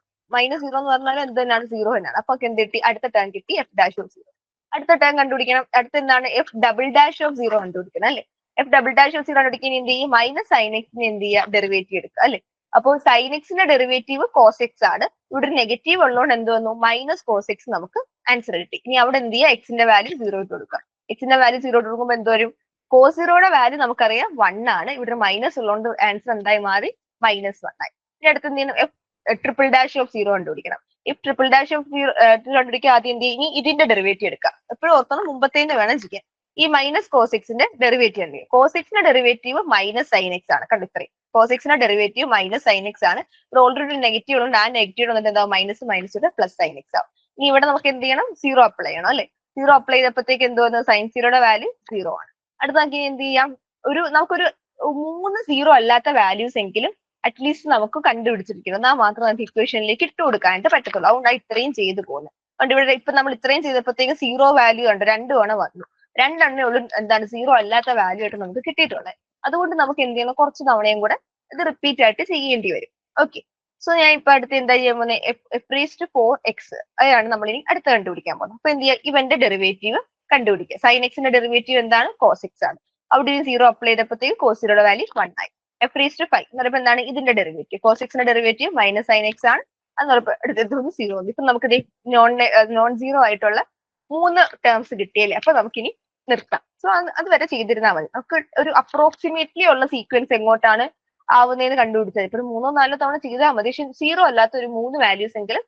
0 എന്ന് പറഞ്ഞാൽ എന്ത് തന്നെയാണ്? 0 തന്നെയാണ്. അപ്പൊ എന്ത് കിട്ടി? അടുത്ത ടേം കിട്ടി എഫ് ഡാഷ് ഓഫ് 0. അടുത്ത ടേം കണ്ടുപിടിക്കണം. അടുത്ത എന്താണ്? എഫ് ഡബിൾ ഡാഷ് ഓഫ് 0 കണ്ടുപിടിക്കണം അല്ലെ? എഫ് ഡബിൾ ഡാഷ് ഓഫ് 0 കണ്ടുപിടിക്കാൻ എന്ത് ചെയ്യും? മൈനസ് സൈൻ എക്സിന് എന്ത് ചെയ്യുക? ഡെറിവേറ്റീവ് എടുക്കുക അല്ലെ? അപ്പോൾ സൈൻ എക്സിന്റെ ഡെറിവേറ്റീവ് കോസ് എക്സ് ആണ്. ഇവിടെ ഒരു നെഗറ്റീവ് ഉള്ളതുകൊണ്ട് എന്ത് വന്നു? മൈനസ് കോസ് എക്സ് നമുക്ക് ആൻസർ കിട്ടി. ഇനി അവിടെ എന്ത് ചെയ്യുക? എക്സിന്റെ വാല്യൂ 0 ഇട്ട് കൊടുക്കുക. എക്സിന്റെ വാല്യൂ 0 ഇട്ട് കൊടുക്കുമ്പോൾ എന്ത് വരും? കോസ് 0യുടെ വാല്യൂ നമുക്കറിയാം 1 ആണ്. ഇവിടെ മൈനസ് ഉള്ളതുകൊണ്ട് ആൻസർ എന്തായി മാറി? -1 ആയി. ഇനി അടുത്ത് എന്ത് ചെയ്യണം? എഫ് ട്രിപ്പിൾ ഡാഷ് ഓഫ് 0 കണ്ടുപിടിക്കണം. ഇഫ് ട്രിപ്പിൾ ഡാഷ് ഓഫ് 0 കണ്ടുപിടിക്കുക ആദ്യം എന്ത് ചെയ്യും? ഇനി ഇതിന്റെ ഡെറിവേറ്റീവ് എടുക്കാം. എപ്പോഴും ഓർക്കണം മുമ്പത്തേന്ന് വേണം ചെയ്യാൻ. ഈ മൈനസ് കോസ് എക്സിന്റെ ഡെറിവേറ്റീവ് എന്ത് ചെയ്യും? കോസ് എക്സിന്റെ ഡെറിവേറ്റീവ് മൈനസ് സൈൻ എക്സ് ആണ്. കണ്ടു ഇത്രയും. കോസ് എക്സിന്റെ ഡെറിവേറ്റീവ് മൈനസ് സൈൻ എക്സ് ആണ്. ഇവിടെ ഓൾറെഡി നെഗറ്റീവ് ഉള്ളത്. ആ നെഗറ്റീവ് വന്നിട്ട് എന്താ? മൈനസ് പ്ലസ് സൈൻ എക്സ് ആവും. ഇനി ഇവിടെ നമുക്ക് എന്ത് ചെയ്യണം? 0 അപ്ലൈ ചെയ്യണം അല്ലെ? 0 അപ്ലൈ ചെയ്തപ്പോഴത്തേക്ക് എന്ത് വന്നു? സൈൻ 0യുടെ വാല്യൂ 0 ആണ്. അടുത്ത നമുക്ക് എന്ത് ചെയ്യാം? നമുക്കൊരു 3 0 അല്ലാത്ത വാല്യൂസ് എങ്കിലും അറ്റ്ലീസ്റ്റ് നമുക്ക് കണ്ടുപിടിച്ചിരിക്കണം. എന്നാൽ മാത്രം നമുക്ക് ഇക്വേഷനിലേക്ക് ഇട്ട് കൊടുക്കാനായിട്ട് പറ്റത്തുള്ളൂ. അതുകൊണ്ടാണ് ഇത്രയും ചെയ്തു പോകുന്നത്. അതുകൊണ്ട് ഇവിടെ ഇപ്പൊ നമ്മൾ ഇത്രയും ചെയ്തപ്പോഴത്തേക്ക് 0 വാല്യൂ ഉണ്ട്. 2 തവണ വന്നു. 2 എണ്ണേ ഉള്ളൂ എന്താണ് 0 അല്ലാത്ത വാല്യൂ ആയിട്ട് നമുക്ക് കിട്ടിയിട്ടുള്ളത്. അതുകൊണ്ട് നമുക്ക് എന്ത് ചെയ്യണം? കുറച്ച് തവണയും കൂടെ ഇത് റിപ്പീറ്റ് ആയിട്ട് ചെയ്യേണ്ടി വരും. ഓക്കെ, സോ ഞാൻ ഇപ്പൊ അടുത്ത് എന്താ ചെയ്യാൻ പോകുന്നത്, എഫ് റേസ് ടു 4x അതാണ് നമ്മൾ ഇനി അടുത്ത് കണ്ടുപിടിക്കാൻ പോകുന്നത്. അപ്പൊ എന്ത് ചെയ്യുക, ഇവന്റെ ഡെറിവേറ്റീവ് കണ്ടുപിടിക്കുക. സൈൻ എക്സിന്റെ ഡെറിവേറ്റീവ് എന്താണ്, കോസ് എക്സ് ആണ്. അവിടെ ഒരു 0 അപ്ലൈ ചെയ്തപ്പോഴത്തേക്ക് കോസ് 0യുടെ വാല്യൂ 1 ആയി. എഫ് റേസ് ടു 5 എന്ന് പറയുമ്പോൾ എന്താണ്, ഇതിന്റെ ഡെറിവേറ്റീവ് കോസ് എക്സിന്റെ ഡെറിവേറ്റീവ് മൈനസ് സൈൻ എക്സ് ആണ്. അത് എടുത്തു 0. ഇപ്പൊ നമുക്ക് നോൺ സീറോ ആയിട്ടുള്ള 3 ടേംസ് കിട്ടിയല്ലേ. അപ്പൊ നമുക്കിനി നിർത്താം. സോ അത് വരെ ചെയ്തിരുന്നാൽ മതി. നമുക്ക് ഒരു അപ്രോക്സിമേറ്റ്ലി ഉള്ള സീക്വൻസ് എങ്ങോട്ടാണ് ആവുന്നതെന്ന് കണ്ടുപിടിച്ചത്. ഇപ്പൊ 3-4 തവണ ചെയ്താൽ മതി. പക്ഷെ 0 അല്ലാത്ത ഒരു 3 വാല്യൂസ് എങ്കിലും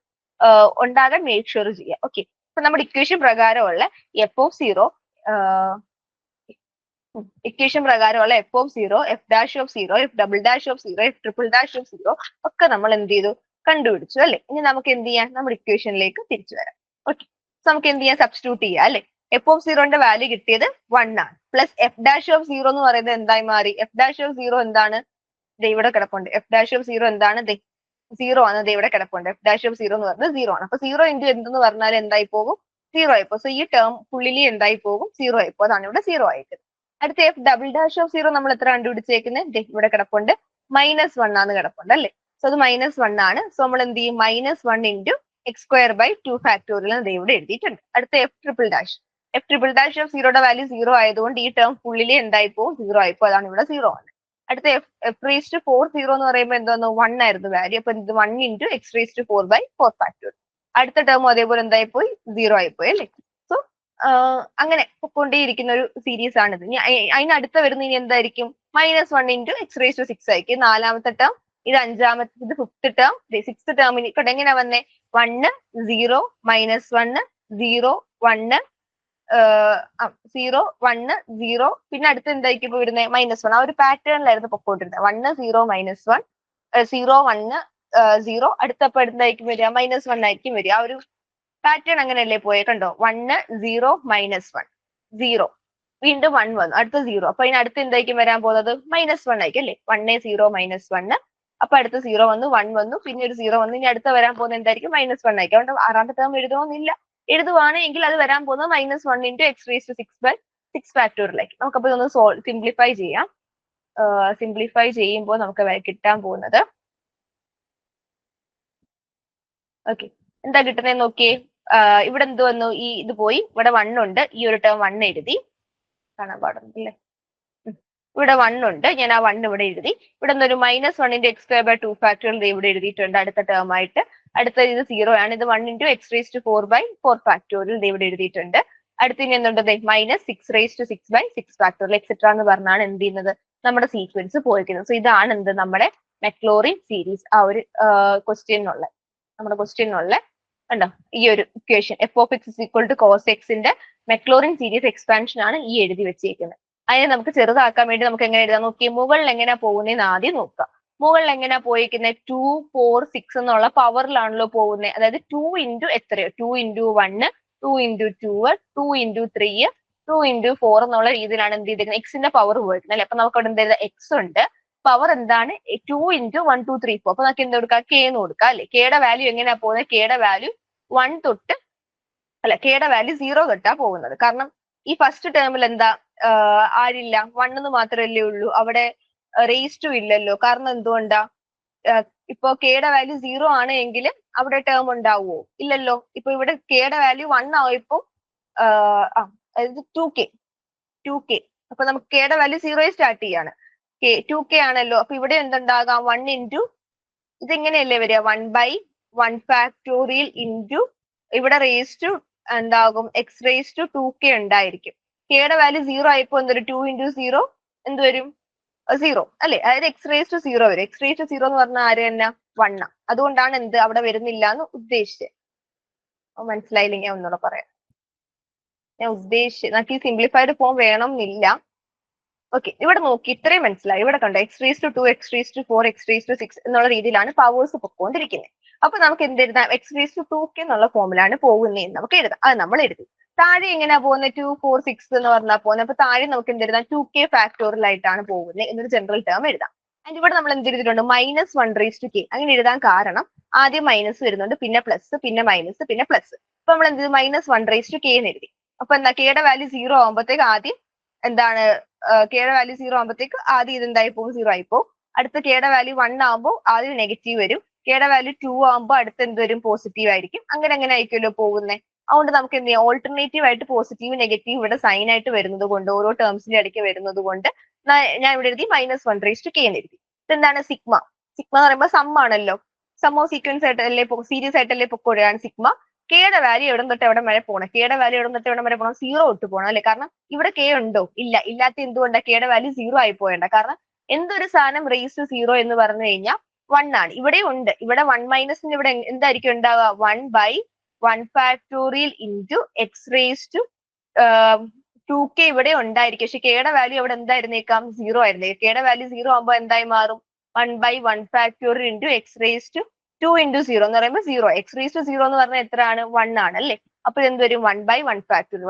ഉണ്ടാകാൻ മേക്ക് ഷുവർ ചെയ്യാം. ഓക്കെ, ഇപ്പൊ നമ്മുടെ ഇക്വേഷൻ പ്രകാരമുള്ള എഫ് ഓഫ് 0 ഇക്വേഷൻ പ്രകാരമുള്ള F of 0, f dash of 0, F double dash of 0, F triple dash of 0 ഒക്കെ നമ്മൾ എന്ത് ചെയ്തു, കണ്ടുപിടിച്ചു അല്ലെ. ഇനി നമുക്ക് എന്ത് ചെയ്യാം, നമ്മുടെ ഇക്വേഷനിലേക്ക് തിരിച്ചു വരാം. ഓക്കെ, നമുക്ക് എന്ത് ചെയ്യാം, സബ്സ്റ്റിറ്റ്യൂട്ട് ചെയ്യാം അല്ലെ. എഫ് ഓഫ് 0ന്റെ വാല്യൂ കിട്ടിയത് 1 ആണ്. പ്ലസ് എഫ് ഡാഷ് ഓഫ് 0 എന്ന് പറയുന്നത് എന്തായി മാറി, എഫ് ഡാഷ് ഓഫ് 0 എന്താണ്, ഇവിടെ കിടപ്പുണ്ട്. എഫ് ഡാഷ് ഓഫ് 0 എന്താണ്, 0 ആണ്. ഇവിടെ കിടപ്പുണ്ട്. എഫ് ഡാഷ് ഓഫ് 0 എന്ന് പറയുന്നത് 0 ആണ്. അപ്പൊ 0 ഇൻറ്റു എന്തെന്ന് പറഞ്ഞാൽ എന്തായി പോകും, 0 ആയിപ്പോ. സോ ഈ ടേം ഫുള്ളിലി എന്തായി പോകും, 0 ആയിപ്പോ. അതാണ് ഇവിടെ 0 ആയിട്ട്. അടുത്ത എഫ് ഡബിൾ ഡാഷ് ഓഫ് 0 നമ്മൾ എത്ര കണ്ടുപിടിച്ചേക്കുന്നത്, ഇവിടെ കിടപ്പുണ്ട് -1 ആണ് കിടപ്പുണ്ട് അല്ലെ. സോ അത് -1 ആണ്. സോ നമ്മൾ എന്ത് ചെയ്യും, -1 ഇൻറ്റു x²/2 ഫാക്ടോറിയൽ ഇവിടെ എഴുതിയിട്ടുണ്ട്. അടുത്ത എഫ് ട്രിപ്പിൾ ഡാഷ് ഓഫ് 0യുടെ വാല്യൂ 0 ആയതുകൊണ്ട് ഈ ടേം ഫുള്ളിലി എന്തായി പോകും, 0 ആയിപ്പോ. അതാണ് ഇവിടെ 0 ആണ്. അടുത്ത എഫ് റേസ് ടു 4 0 എന്ന് പറയുമ്പോൾ എന്തോന്നു, 1 ആയിരുന്നു വാല്യൂ. അപ്പൊ ഇത് 1 ഇൻറ്റു x⁴/4 ഫാക്ടോറിയൽ. അടുത്ത ടേം അതേപോലെ എന്തായി പോയി, 0 ആയിപ്പോയി അല്ലേ. സോ അങ്ങനെ പൊക്കൊണ്ടേയിരിക്കുന്ന ഒരു സീരീസ് ആണിത്. അതിനടുത്ത വരുന്ന ഇനി എന്തായിരിക്കും, -1 ഇൻറ്റു x⁶ ആയിരിക്കും 4ാമത്തെ ടേം. ഇത് 5ാമത്തെ, ഇത് 5th ടേം. 6th ടേമിന് ഇവിടെ എങ്ങനെ വന്നേ, 1 0 -1 0 1 0 1 0 പിന്നെ അടുത്ത് എന്തായിരിക്കും ഇപ്പൊ വരുന്നത്, -1. ആ ഒരു പാറ്റേണിലായിരുന്നു പൊക്കോണ്ടിരുന്നത്. 1 0 -1 0 1 0 അടുത്തപ്പോ എന്തായിരിക്കും വരിക, -1 ആയിരിക്കും വരിക. ആ ഒരു പാറ്റേൺ അങ്ങനെയല്ലേ പോയെ, കണ്ടോ. 1 0 -1 0 വീണ്ടും 1 വന്നു, അടുത്ത 0. അപ്പൊ അതിനടുത്ത് എന്തായിരിക്കും വരാൻ പോകുന്നത്, -1 ആയിരിക്കും അല്ലേ. 1 0 -1 അപ്പൊ അടുത്ത 0 വന്നു, 1 വന്നു, പിന്നെ ഒരു 0 വന്നു. ഇനി അടുത്ത വരാൻ പോകുന്നത് എന്തായിരിക്കും, -1 ആയിരിക്കും. അതുകൊണ്ട് 6ാമത്തെ ടേം എഴുതണമെന്നില്ല. എഴുതുവാണെങ്കിൽ അത് വരാൻ പോകുന്നത് -1 ഇൻറ്റു x⁶6 ഫാക്ടോറിയലായിരിക്കും. നമുക്കപ്പോൾ ഇതൊന്ന് സിംപ്ലിഫൈ ചെയ്യാം. സിംപ്ലിഫൈ ചെയ്യുമ്പോൾ നമുക്ക് കിട്ടാൻ പോകുന്നത്, ഓക്കെ, എന്താ കിട്ടുന്നത് നോക്കിയേ. ഇവിടെ എന്ത് വന്നു, ഈ ഇത് പോയി, ഇവിടെ 1 ഉണ്ട്. ഈ ഒരു ടേം 1 എഴുതി, കാണാൻ പാടുണ്ടല്ലേ. ഇവിടെ 1 ഉണ്ട്, ഞാൻ ആ 1 ഇവിടെ എഴുതി. ഇവിടെ എന്തൊരു -1 ഇൻറ്റു x²/2 ഫാക്ടോറിയൽ ഇവിടെ എഴുതിയിട്ടുണ്ട് അടുത്ത ടേം ആയിട്ട്. അടുത്ത ഇത് 0 ആണ്. ഇത് 1 ഇൻറ്റു x⁴/4 ഫാക്ടോറിയൽ ഇവിടെ എഴുതിയിട്ടുണ്ട്. അടുത്ത് ഇനി എന്തുണ്ട്, -6⁶6 ഫാക്ടോറിയൽ എക്സെട്ര എന്ന് പറഞ്ഞാണ് എന്ത് ചെയ്യുന്നത്, നമ്മുടെ സീക്വൻസ് പോയിരിക്കുന്നത്. സോ ഇതാണ് എന്ത്, നമ്മുടെ മെക്ലോറിൻ സീരീസ്. ആ ഒരു നമ്മുടെ ക്വസ്റ്റ്യനുള്ള കണ്ടോ, ഈ ഒരു equation F of X = cos എക്സിന്റെ മെക്ലോറിൻ സീരീസ് എക്സ്പാൻഷൻ ആണ് ഈ എഴുതി വെച്ചേക്കുന്നത്. അതിനെ നമുക്ക് ചെറുതാക്കാൻ വേണ്ടി നമുക്ക് എങ്ങനെ എഴുതാൻ നോക്കിയേ, മുകളിൽ എങ്ങനെയാ പോകുന്നതെന്ന് ആദ്യം നോക്കാം. മുകളിൽ എങ്ങനെയാ പോയിരിക്കുന്നത്, 2 4 6 എന്നുള്ള പവറിലാണല്ലോ പോകുന്നത്. അതായത് 2 ഇൻറ്റു എത്രയോ, 2 ഇൻറ്റു 1 2 ഇൻറ്റു 2 2 ഇൻറ്റു 3 2 ഇൻറ്റു 4 എന്നുള്ള രീതിയിലാണ് എന്ത് ചെയ്തിരിക്കുന്നത്, എക്സിന്റെ പവർ പോയിരിക്കുന്നത് അല്ലെ. അപ്പൊ നമുക്ക് അവിടെ എന്ത് ചെയ്താൽ എക്സ് ഉണ്ട്, പവർ എന്താണ് 2 ഇൻറ്റു 1 2 3 4. അപ്പൊ നമുക്ക് എന്താ കൊടുക്കാം, കെ എന്ന് കൊടുക്കാം അല്ലെ. കെയുടെ വാല്യൂ എങ്ങനെയാ പോകുന്നത്, കെയുടെ വാല്യൂ 1 തൊട്ട് കെയുടെ വാല്യൂ 0 തൊട്ടാ പോകുന്നത്. കാരണം ഈ ഫസ്റ്റ് ടേമിൽ എന്താ, ആരില്ല, 1 എന്ന് മാത്രമല്ലേ ഉള്ളൂ. അവിടെ റേസ് ടു ഇല്ലല്ലോ. കാരണം എന്തുകൊണ്ടാ, ഇപ്പൊ കെയുടെ വാല്യൂ 0 ആണ് എങ്കിൽ അവിടെ ടേം ഉണ്ടാവുമോ, ഇല്ലല്ലോ. ഇപ്പൊ ഇവിടെ കെയുടെ വാല്യൂ 1 ആയപ്പോ അതായത് 2k. അപ്പൊ നമുക്ക് കെയുടെ വാല്യൂ 0 സ്റ്റാർട്ട് ചെയ്യാണ്, 2k ആണല്ലോ. അപ്പൊ ഇവിടെ എന്തുണ്ടാകാം, 1 ഇൻറ്റു ഇതെങ്ങനെയല്ലേ വരിക, 1/1 ഫാക്ടോറിയൽ ഇൻറ്റു ഇവിടെ റേസ് ടു എന്താകും, x⁴2k ഉണ്ടായിരിക്കും. കെയുടെ വാല്യൂ 0 ആയപ്പോ എന്തൊരു 2 ഇൻറ്റു 0 എന്ത് വരും, 0 അല്ലെ. അതായത് x⁻0 വരും. x⁻0 എന്ന് പറഞ്ഞാൽ ആര് തന്നെ, 1. അതുകൊണ്ടാണ് എന്ത് അവിടെ വരുന്നില്ല എന്ന് ഉദ്ദേശിച്ചത്. മനസ്സിലായില്ലെങ്കിൽ ഞാൻ ഒന്നുകൂടെ പറയാം. ഞാൻ ഉദ്ദേശിച്ചത് നമുക്ക് ഈ സിംപ്ലിഫൈഡ് ഫോം വേണം എന്നില്ല. ഓക്കെ, ഇവിടെ നോക്കി ഇത്രയും മനസ്സിലായി. ഇവിടെ കണ്ടോ, x⁻2 x⁻4 x⁻6 എന്നുള്ള രീതിയിലാണ് പവേഴ്സ് പൊക്കോണ്ടിരിക്കുന്നത്. അപ്പൊ നമുക്ക് എന്ത് എഴുതാം, x⁻2k എന്നുള്ള ഫോമിലാണ് പോകുന്നതെന്ന് നമുക്ക് എഴുതാം. അത് നമ്മൾ എഴുതി. താഴെ എങ്ങനെയാ പോകുന്നത്, 2 4 6 എന്ന് പറഞ്ഞാൽ പോകുന്നത്. അപ്പൊ താഴെ നമുക്ക് എന്ത് എഴുതാം, 2k ഫാക്ടോറിയൽ ആയിട്ടാണ് പോകുന്നത് എന്നൊരു ജനറൽ ടേം എഴുതാം. ആൻഡ് ഇവിടെ നമ്മൾ എന്ത് എഴുതിയിട്ടുണ്ട്, -1/k. അങ്ങനെ എഴുതാൻ കാരണം ആദ്യം മൈനസ് വരുന്നുണ്ട്, പിന്നെ പ്ലസ്, പിന്നെ മൈനസ്, പിന്നെ പ്ലസ്. അപ്പൊ നമ്മൾ എന്ത് ചെയ്തു, -1/k എന്ന് എഴുതി. അപ്പൊ എന്താ, കെയുടെ വാല്യൂ 0 ആകുമ്പോഴത്തേക്ക് ആദ്യം എന്താണ്, കെയുടെ വാല്യൂ 0 ആകുമ്പോഴത്തേക്ക് ആദ്യം ഇതെന്തായി പോകും, 0 ആയി പോകും. അടുത്ത കെയുടെ വാല്യൂ 1 ആകുമ്പോൾ ആദ്യം നെഗറ്റീവ് വരും. കെയുടെ വാല്യൂ 2 ആകുമ്പോൾ അടുത്ത് എന്ത് വരും പോസിറ്റീവ് ആയിരിക്കും. അങ്ങനെ ആയിരിക്കുമല്ലോ പോകുന്നത്. അതുകൊണ്ട് നമുക്ക് എന്ത് ചെയ്യാം, ഓൾട്ടർനേറ്റീവ് ആയിട്ട് പോസിറ്റീവ് നെഗറ്റീവ് ഇവിടെ സൈൻ ആയിട്ട് വരുന്നത് കൊണ്ട്, ഓരോ ടേംസിന്റെ ഇടയ്ക്ക് വരുന്നത് കൊണ്ട് ഞാൻ ഇവിടെ എഴുതി -1 എന്ന് എഴുതി. ഇതെന്താണ് സിഗ്മ. സിഗ്മ എന്ന് പറയുമ്പോൾ സം ആണല്ലോ. സം ഓഫ് സീക്വൻസ് ആയിട്ടല്ലേ സീരീസ് ആയിട്ടല്ലേ പൊക്കോടുകയാണ് സിഗ്മ. കെയുടെ വാല്യൂ എവിടെ തൊട്ട് എവിടെ വരെ പോകണം, കെയുടെ വാല്യൂ എവിടെ തൊട്ട് എവിടെ വരെ പോകണം, 0 തൊട്ട് പോകണം അല്ലെ. കാരണം ഇവിടെ കെ ഉണ്ടോ, ഇല്ല. ഇല്ലാത്ത എന്തുകൊണ്ടാണ്, കെയുടെ വാല്യൂ 0 ആയി പോയണ്ട. കാരണം എന്തൊരു സാധനം റേസ് 0 എന്ന് പറഞ്ഞു കഴിഞ്ഞാൽ 1 ആണ്. ഇവിടെ ഉണ്ട്. ഇവിടെ 1 മൈനസിന് ഇവിടെ എന്തായിരിക്കും ഉണ്ടാവുക, 1/1 into x raised to 2k ഇവിടെ ഉണ്ടായിരിക്കും. പക്ഷെ കെയുടെ വാല്യൂ അവിടെ എന്തായിരുന്നേക്കാം, 0 ആയിരുന്നേക്കാം. കെയുടെ വാല്യൂ 0 ആകുമ്പോൾ എന്തായി മാറും, 1/1 into x raised to 2 into 0 എന്ന് പറയുമ്പോൾ 0. x raised to 0 എന്ന് പറഞ്ഞാൽ എത്രയാണ്, 1 ആണ് അല്ലേ. അപ്പൊ എന്ത് വരും, 1/1 എന്ന്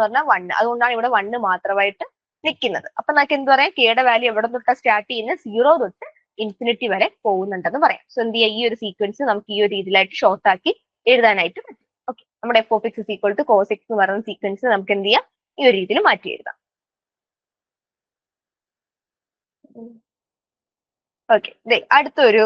പറഞ്ഞാൽ 1. അതുകൊണ്ടാണ് ഇവിടെ 1 മാത്രമായിട്ട് നിൽക്കുന്നത്. അപ്പൊ നമുക്ക് എന്ത് പറയാം, കെയുടെ വാല്യൂ എവിടെ തൊട്ടാണ് സ്റ്റാർട്ട് ചെയ്യുന്നത്, 0 തൊട്ട് ഇൻഫിനിറ്റി വരെ പോകുന്നുണ്ടെന്ന് പറയാം. സോ എന്ത് ചെയ്യുക, ഈ ഒരു സീക്വൻസ് നമുക്ക് ഈ ഒരു രീതിയിലായിട്ട് ഷോർട്ട് ആക്കി എഴുതാനായിട്ട് പറ്റും. ഓക്കെ, നമ്മുടെ f of x is equal to cos x എന്ന് പറയുന്ന സീക്വൻസ് നമുക്ക് എന്ത് ചെയ്യാം, ഈ ഒരു രീതിയിൽ മാറ്റി എഴുതാം. ഓക്കെ, അടുത്തൊരു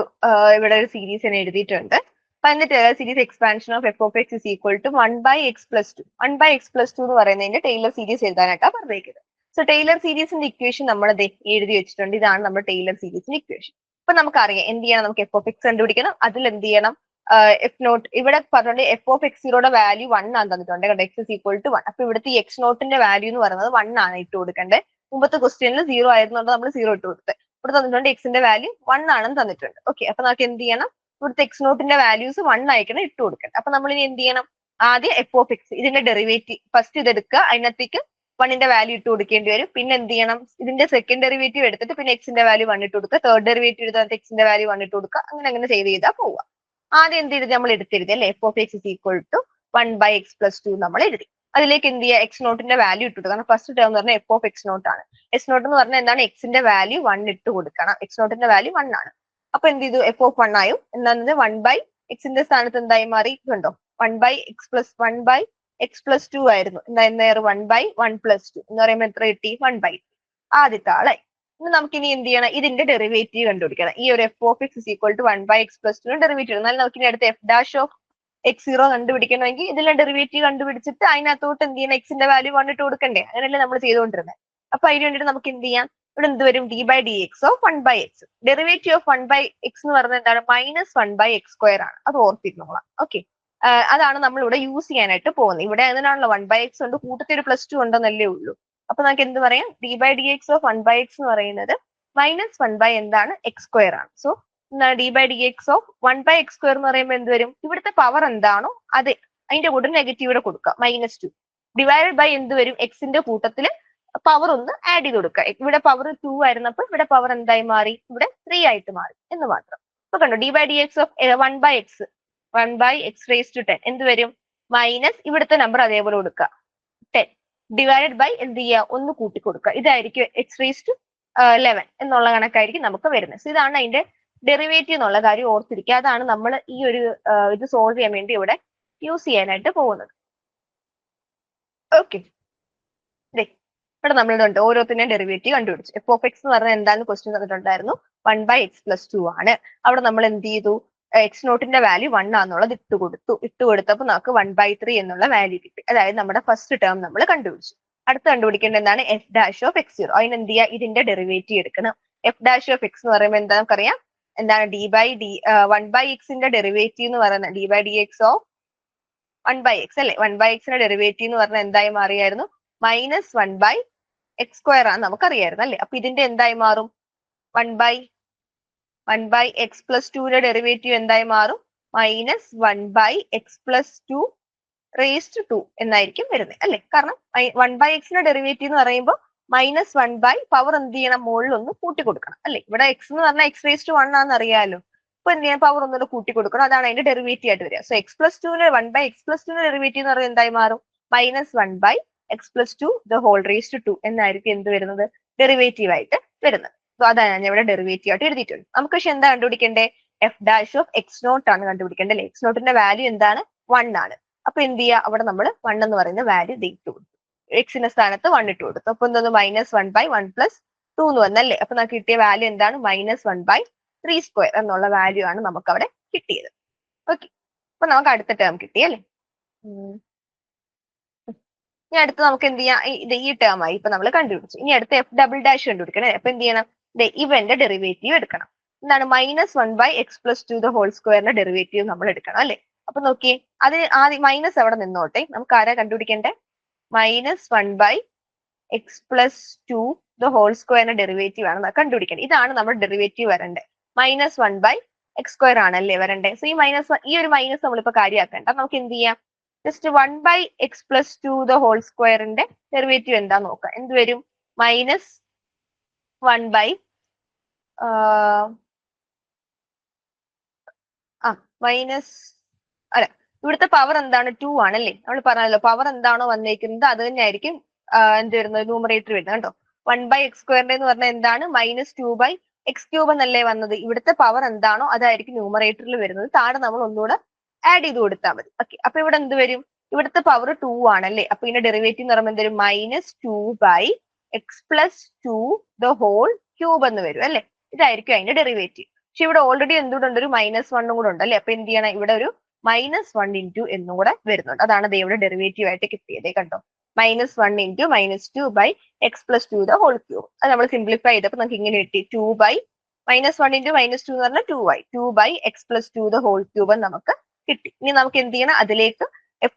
ഇവിടെ ഒരു സീരീസ് ഞാൻ എഴുതിയിട്ടുണ്ട്. എന്നിട്ട് series expansion of f of x is equal to 1/x+2. 1/x+2 എന്ന് പറയുന്നതിന്റെ ടൈലർ സീരീസ് എഴുതാനായിട്ടാണ് പറഞ്ഞേക്കുന്നത്. സോ ടൈലർ സീരീസിന്റെ ഇക്വേഷൻ നമ്മൾ എഴുതി വെച്ചിട്ടുണ്ട്. ഇതാണ് നമ്മുടെ ടൈലർ സീരീസിന്റെ ഇക്വേഷൻ. അപ്പൊ നമുക്കറിയാം എന്ത് ചെയ്യണം, നമുക്ക് f of x കണ്ടുപിടിക്കണം. അതിൽ എന്ത് ചെയ്യണം, f നോട്ട് ഇവിടെ പറഞ്ഞിട്ട് f of x0യുടെ വാല്യൂ 1 ആണ് തന്നിട്ടുണ്ട്. x is equal to 1. അപ്പൊ ഇവിടുത്തെ x നോട്ടിന്റെ വാല്യൂ എന്ന് പറയുന്നത് 1 ആണ് ഇട്ട് കൊടുക്കേണ്ടത്. മുമ്പത്തെ ക്വസ്റ്റ്യനിൽ 0 ആയിരുന്നുകൊണ്ട് നമ്മൾ 0 ഇട്ട് കൊടുത്തത്. ഇവിടെ തന്നിട്ടുണ്ട് എക്സിന്റെ വാല്യൂ 1 ആണെന്ന് തന്നിട്ടുണ്ട്. ഓക്കെ, അപ്പൊ നമുക്ക് എന്ത് ചെയ്യണം, ഇവിടുത്തെ x നോട്ടിന്റെ വാല്യൂസ് 1 ആയിക്കണം ഇട്ട് കൊടുക്കണം. അപ്പൊ നമ്മൾ ഇനി എന്ത് ചെയ്യണം, ആദ്യം f of x ഇതിന്റെ ഡെറിവേറ്റീവ് ഫസ്റ്റ് ഇതെടുക്കുക, അതിനകത്തേക്ക് 1ന്റെ വാല്യൂ ഇട്ട് കൊടുക്കേണ്ടി വരും. പിന്നെ എന്ത് ചെയ്യണം, ഇതിന്റെ സെക്കൻഡ് ഡെറിവേറ്റീവ് എടുത്തിട്ട് പിന്നെ എക്സിന്റെ വാല്യൂ 1 ഇട്ട് കൊടുക്കുക. തേർഡ് ഡെറിവേറ്റീവ് എടുത്തിട്ട് എക്സിന്റെ വാല്യൂ 1 ഇട്ട് കൊടുക്കുക. അങ്ങനെ ചെയ്താൽ പോവുക. ആദ്യം എന്ത് ചെയ്ത് നമ്മൾ എടുത്തെഴുതി അല്ലെ, f of x is equal to 1/x+2 നമ്മൾ എഴുതി. അതിലേക്ക് എന്ത് ചെയ്യുക, x നോട്ടിന്റെ വാല്യൂ ഇട്ടു. കാരണം ഫസ്റ്റ് ടേം എന്ന് പറഞ്ഞാൽ f of x നോട്ട് ആണ്. x നോട്ട് എന്ന് പറഞ്ഞാൽ എന്താണ്, എക്സിന്റെ വാല്യൂ 1 ഇട്ട് കൊടുക്കണം. x നോട്ടിന്റെ വാല്യൂ 1 ആണ്. അപ്പൊ എന്ത് ചെയ്തു, f of 1 ആയും. എന്താണ് 1/x സ്ഥാനത്ത് എന്തായി മാറി, കണ്ടോ, 1/x+2 ആയിരുന്നു. എന്തായിരുന്നു 1/1+2 എന്ന് പറയുമ്പോൾ എത്ര കിട്ടി, 1/3. ആദ്യത്തെ ആളായി. ഇനി നമുക്കിനി എന്ത് ചെയ്യണം, ഇതിന്റെ ഡെറിവേറ്റീവ് കണ്ടുപിടിക്കണം. ഈ ഒരു f of x is equal to 1/x+2 derivative. എന്നാൽ നമുക്കിനി അടുത്ത f dash of x0 കണ്ടുപിടിക്കണമെങ്കിൽ ഇതിലെ ഡെറിവേറ്റീവ് കണ്ടുപിടിച്ചിട്ട് അതിനകത്തോട്ട് എന്ത് ചെയ്യണം, എക്സിന്റെ വാല്യൂ 1 ഇട്ട് കൊടുക്കണ്ടേ. അങ്ങനെയല്ലേ നമ്മൾ ചെയ്തുകൊണ്ടിരുന്നത്. അപ്പൊ അതിന് വേണ്ടിയിട്ട് നമുക്ക് എന്ത് ചെയ്യാം, ഇവിടെ എന്ത് വരും, d/dx of 1/x. Derivative of 1/x എന്ന് പറയുന്നത് എന്താണ്, -1/x² ആണ്. അത് ഓർത്തിരുന്നോളാം. ഓക്കെ, അതാണ് നമ്മൾ ഇവിടെ യൂസ് ചെയ്യാനായിട്ട് പോകുന്നത്. ഇവിടെ അതിനാണല്ലോ 1/x ഉണ്ട്, കൂട്ടത്തിൽ ഒരു +2 ഉണ്ടെന്നല്ലേ ഉള്ളൂ. അപ്പൊ നമുക്ക് എന്ത് പറയാം, d/dx of 1/x എന്ന് പറയുന്നത് -1/ എന്താണ്, x² ആണ്. സോ d/dx of 1/x² എന്ന് പറയുമ്പോൾ എന്ത് വരും, ഇവിടുത്തെ പവർ എന്താണോ അത് അതിന്റെ കൂടെ നെഗറ്റീവ് ഇവിടെ കൊടുക്കുക, -2 ഡിവൈഡഡ് ബൈ എന്ത് വരും, എക്സിന്റെ കൂട്ടത്തിൽ പവർ ഒന്ന് ആഡ് ചെയ്ത് കൊടുക്കുക. ഇവിടെ പവർ 2 ആയിരുന്നപ്പോൾ ഇവിടെ പവർ എന്തായി മാറി, ഇവിടെ 3 ആയിട്ട് മാറി എന്ന് മാത്രം. അപ്പൊ കണ്ടോ, d/dx of 1/x raised to 10 എന്ത് വരും, മൈനസ് ഇവിടുത്തെ നമ്പർ അതേപോലെ കൊടുക്കുക 10 ഡിവൈഡഡ് ബൈ എന്ത് ചെയ്യുക, ഒന്ന് കൂട്ടി കൊടുക്കുക. ഇതായിരിക്കും x raised to 11 എന്നുള്ള കണക്കായിരിക്കും നമുക്ക് വരുന്നത്. ഇതാണ് അതിന്റെ ഡെറിവേറ്റീവ് എന്നുള്ള കാര്യം ഓർത്തിരിക്കുക. അതാണ് നമ്മൾ ഈ ഒരു ഇത് സോൾവ് ചെയ്യാൻ വേണ്ടി ഇവിടെ യൂസ് ചെയ്യാനായിട്ട് പോകുന്നത്. ഓക്കെ, ഇവിടെ നമ്മളുണ്ട് ഓരോത്തിന്റെയും ഡെറിവേറ്റീവ് കണ്ടുപിടിച്ചു. f of x എന്ന് പറഞ്ഞാൽ എന്താണെന്ന് ക്വസ്റ്റ്യൻ തന്നിട്ടുണ്ടായിരുന്നു, 1/x+2 ആണ്. അവിടെ നമ്മൾ എന്ത് ചെയ്തു, എക്സ് നോട്ടിന്റെ വാല്യൂ 1 ആണെന്നുള്ളത് ഇട്ട് കൊടുത്തപ്പോൾ നമുക്ക് 1/3 എന്നുള്ള വാല്യൂ കിട്ടി. അതായത് നമ്മുടെ ഫസ്റ്റ് ടേം നമ്മൾ കണ്ടുപിടിച്ചു. അടുത്ത് കണ്ടുപിടിക്കേണ്ടത് എന്താണ്, f dash of x0. അതിന് എന്ത് ചെയ്യുക, ഇതിന്റെ ഡെറിവേറ്റീവ് എടുക്കണം. f dash of x എന്ന് പറയുമ്പോൾ എന്താ നമുക്കറിയാം, എന്താണ് 1/x-ന്റെ ഡെറിവേറ്റീവ് എന്ന് പറയുന്നത് d/dx of 1/x അല്ലെ. 1/x-ന്റെ ഡെറിവേറ്റീവ് എന്ന് പറഞ്ഞാൽ എന്തായി മാറിയായിരുന്നു, -1/x² ആണ് നമുക്കറിയായിരുന്നു അല്ലെ. അപ്പൊ ഇതിന്റെ എന്തായി മാറും, 1/x+2ന്റെ ഡെറിവേറ്റീവ് എന്തായി മാറും, -1/x+2 raised to 2 എന്നായിരിക്കും വരുന്നത് അല്ലെ. കാരണം 1/x-ന്റെ ഡെറിവേറ്റീവ് എന്ന് പറയുമ്പോൾ -1/ പവർ എന്ത് ചെയ്യണം, മുകളിൽ ഒന്ന് കൂട്ടി കൊടുക്കണം അല്ലെ. ഇവിടെ x എന്ന് പറഞ്ഞാൽ x raised to 1 ആണെന്ന് അറിയാലോ. അപ്പൊ എന്ത് ചെയ്യാൻ, പവർ ഒന്നുകൂടെ കൂട്ടി കൊടുക്കണം. അതാണ് അതിന്റെ ഡെറിവേറ്റീവ് ആയിട്ട് വരിക. സോ 1/x+2ന്റെ ഡെറിവേറ്റീവ് എന്ന് പറയുന്നത് എന്തായി മാറും, -1/x+2 the whole raised to 2 എന്നായിരിക്കും എന്ത് വരുന്നത്, ഡെറിവേറ്റീവ് ആയിട്ട് വരുന്നത്. സോ അതാണ് ഞാൻ ഇവിടെ ഡെറിവേറ്റീവ് ആയിട്ട് എഴുതിയിട്ടുണ്ട്. നമുക്ക് പക്ഷെ എന്താ കണ്ടുപിടിക്കേണ്ടേ, f dash of x0 ആണ് കണ്ടുപിടിക്കേണ്ടത് അല്ലെ. x നോട്ടിന്റെ വാല്യൂ എന്താണ്, 1 ആണ്. അപ്പൊ എന്ത് ചെയ്യുക, അവിടെ നമ്മൾ 1 എന്ന് പറയുന്ന വാല്യൂ ഇട്ട് കൊടുത്തു, എക്സിന്റെ സ്ഥാനത്ത് 1 ഇട്ട് കൊടുത്തു. അപ്പൊ എന്തോന്ന്, -1/1+2 എന്ന് വന്നല്ലേ. അപ്പൊ നമുക്ക് കിട്ടിയ വാല്യൂ എന്താണ്, -1/2 3² എന്നുള്ള വാല്യൂ ആണ് നമുക്ക് അവിടെ കിട്ടിയത്. ഓക്കെ, അപ്പൊ നമുക്ക് അടുത്ത ടേം കിട്ടി അല്ലേ. ഇനി അടുത്ത് നമുക്ക് എന്ത് ചെയ്യാം, ഈ ടേം ആയി ഇപ്പൊ നമ്മൾ കണ്ടുപിടിച്ചു. ഇനി അടുത്ത് f ഡബിൾ ഡാഷ് കണ്ടുപിടിക്കണം. അപ്പൊ എന്ത് ചെയ്യണം, ഇവന്റെ ഡെറിവേറ്റീവ് എടുക്കണം. എന്താണ് -1/x+2 ഡെറിവേറ്റീവ് നമ്മൾ എടുക്കണം അല്ലെ. അപ്പൊ നോക്കിയേ, അത് ആദ്യം മൈനസ് അവിടെ നിന്നോട്ടെ. നമുക്ക് ആരാ കണ്ടുപിടിക്കണ്ടേ, -1/x+2 ഡെറിവേറ്റീവ് ആണ് കണ്ടുപിടിക്കേണ്ടത്. ഇതാണ് നമ്മുടെ ഡെറിവേറ്റീവ് വരണ്ടേ, -1/x² ആണല്ലേ വരണ്ടേ. സോ ഈ ഒരു മൈനസ് നമ്മളിപ്പോ കാര്യമാക്കണ്ട. നമുക്ക് എന്ത് ചെയ്യാം, ജസ്റ്റ് 1/x+2 ഡെറിവേറ്റീവ് എന്താ നോക്കാം. എന്ത് വരും, -1 അല്ല, ഇവിടുത്തെ പവർ എന്താണ്, 2 ആണല്ലേ. നമ്മൾ പറഞ്ഞല്ലോ പവർ എന്താണോ വന്നേക്കുന്നത് അത് തന്നെ ആയിരിക്കും എന്ത് വരുന്നത്, ന്യൂമറേറ്റർ വരുന്നത് കണ്ടോ. 1/x² എന്ന് പറഞ്ഞാൽ എന്താണ്, -2/x³ എന്നല്ലേ വന്നത്. ഇവിടുത്തെ പവർ എന്താണോ അതായിരിക്കും ന്യൂമറേറ്ററിൽ വരുന്നത്. താഴെ നമ്മൾ ഒന്നുകൂടെ ആഡ് ചെയ്ത് കൊടുത്താൽ മതി. ഓക്കെ, അപ്പൊ ഇവിടെ എന്ത് വരും, ഇവിടുത്തെ പവർ 2 ആണല്ലേ. അപ്പൊ ഇതിന്റെ ഡെറിവേറ്റീവ് എന്ന് പറയുമ്പോൾ എന്ത് വരും, -2/x+2 എന്ന് വരും അല്ലെ. ഇതായിരിക്കും അതിന്റെ ഡെറിവേറ്റീവ്. പക്ഷെ ഇവിടെ ഓൾറെഡി എന്തുകൊണ്ട് ഒരു -1 കൂടെ ഉണ്ട് അല്ലെ. അപ്പൊ എന്ത് ചെയ്യണം, ഇവിടെ ഒരു -1 ഇൻറ്റു എന്നും കൂടെ വരുന്നുണ്ട്. അതാണ് ഇവിടെ ഡെറിവേറ്റീവ് ആയിട്ട് കിട്ടിയത് കണ്ടോ. -1 ഇൻറ്റു -2/x+2 അത് നമ്മൾ സിംപ്ലിഫൈ ചെയ്തപ്പോൾ നമുക്ക് ഇങ്ങനെ കിട്ടി, -1 ഇൻറ്റു -2 എന്ന് പറഞ്ഞാൽ 2y 2/x+2 നമുക്ക് കിട്ടി. ഇനി നമുക്ക് എന്ത് ചെയ്യണം, അതിലേക്ക് f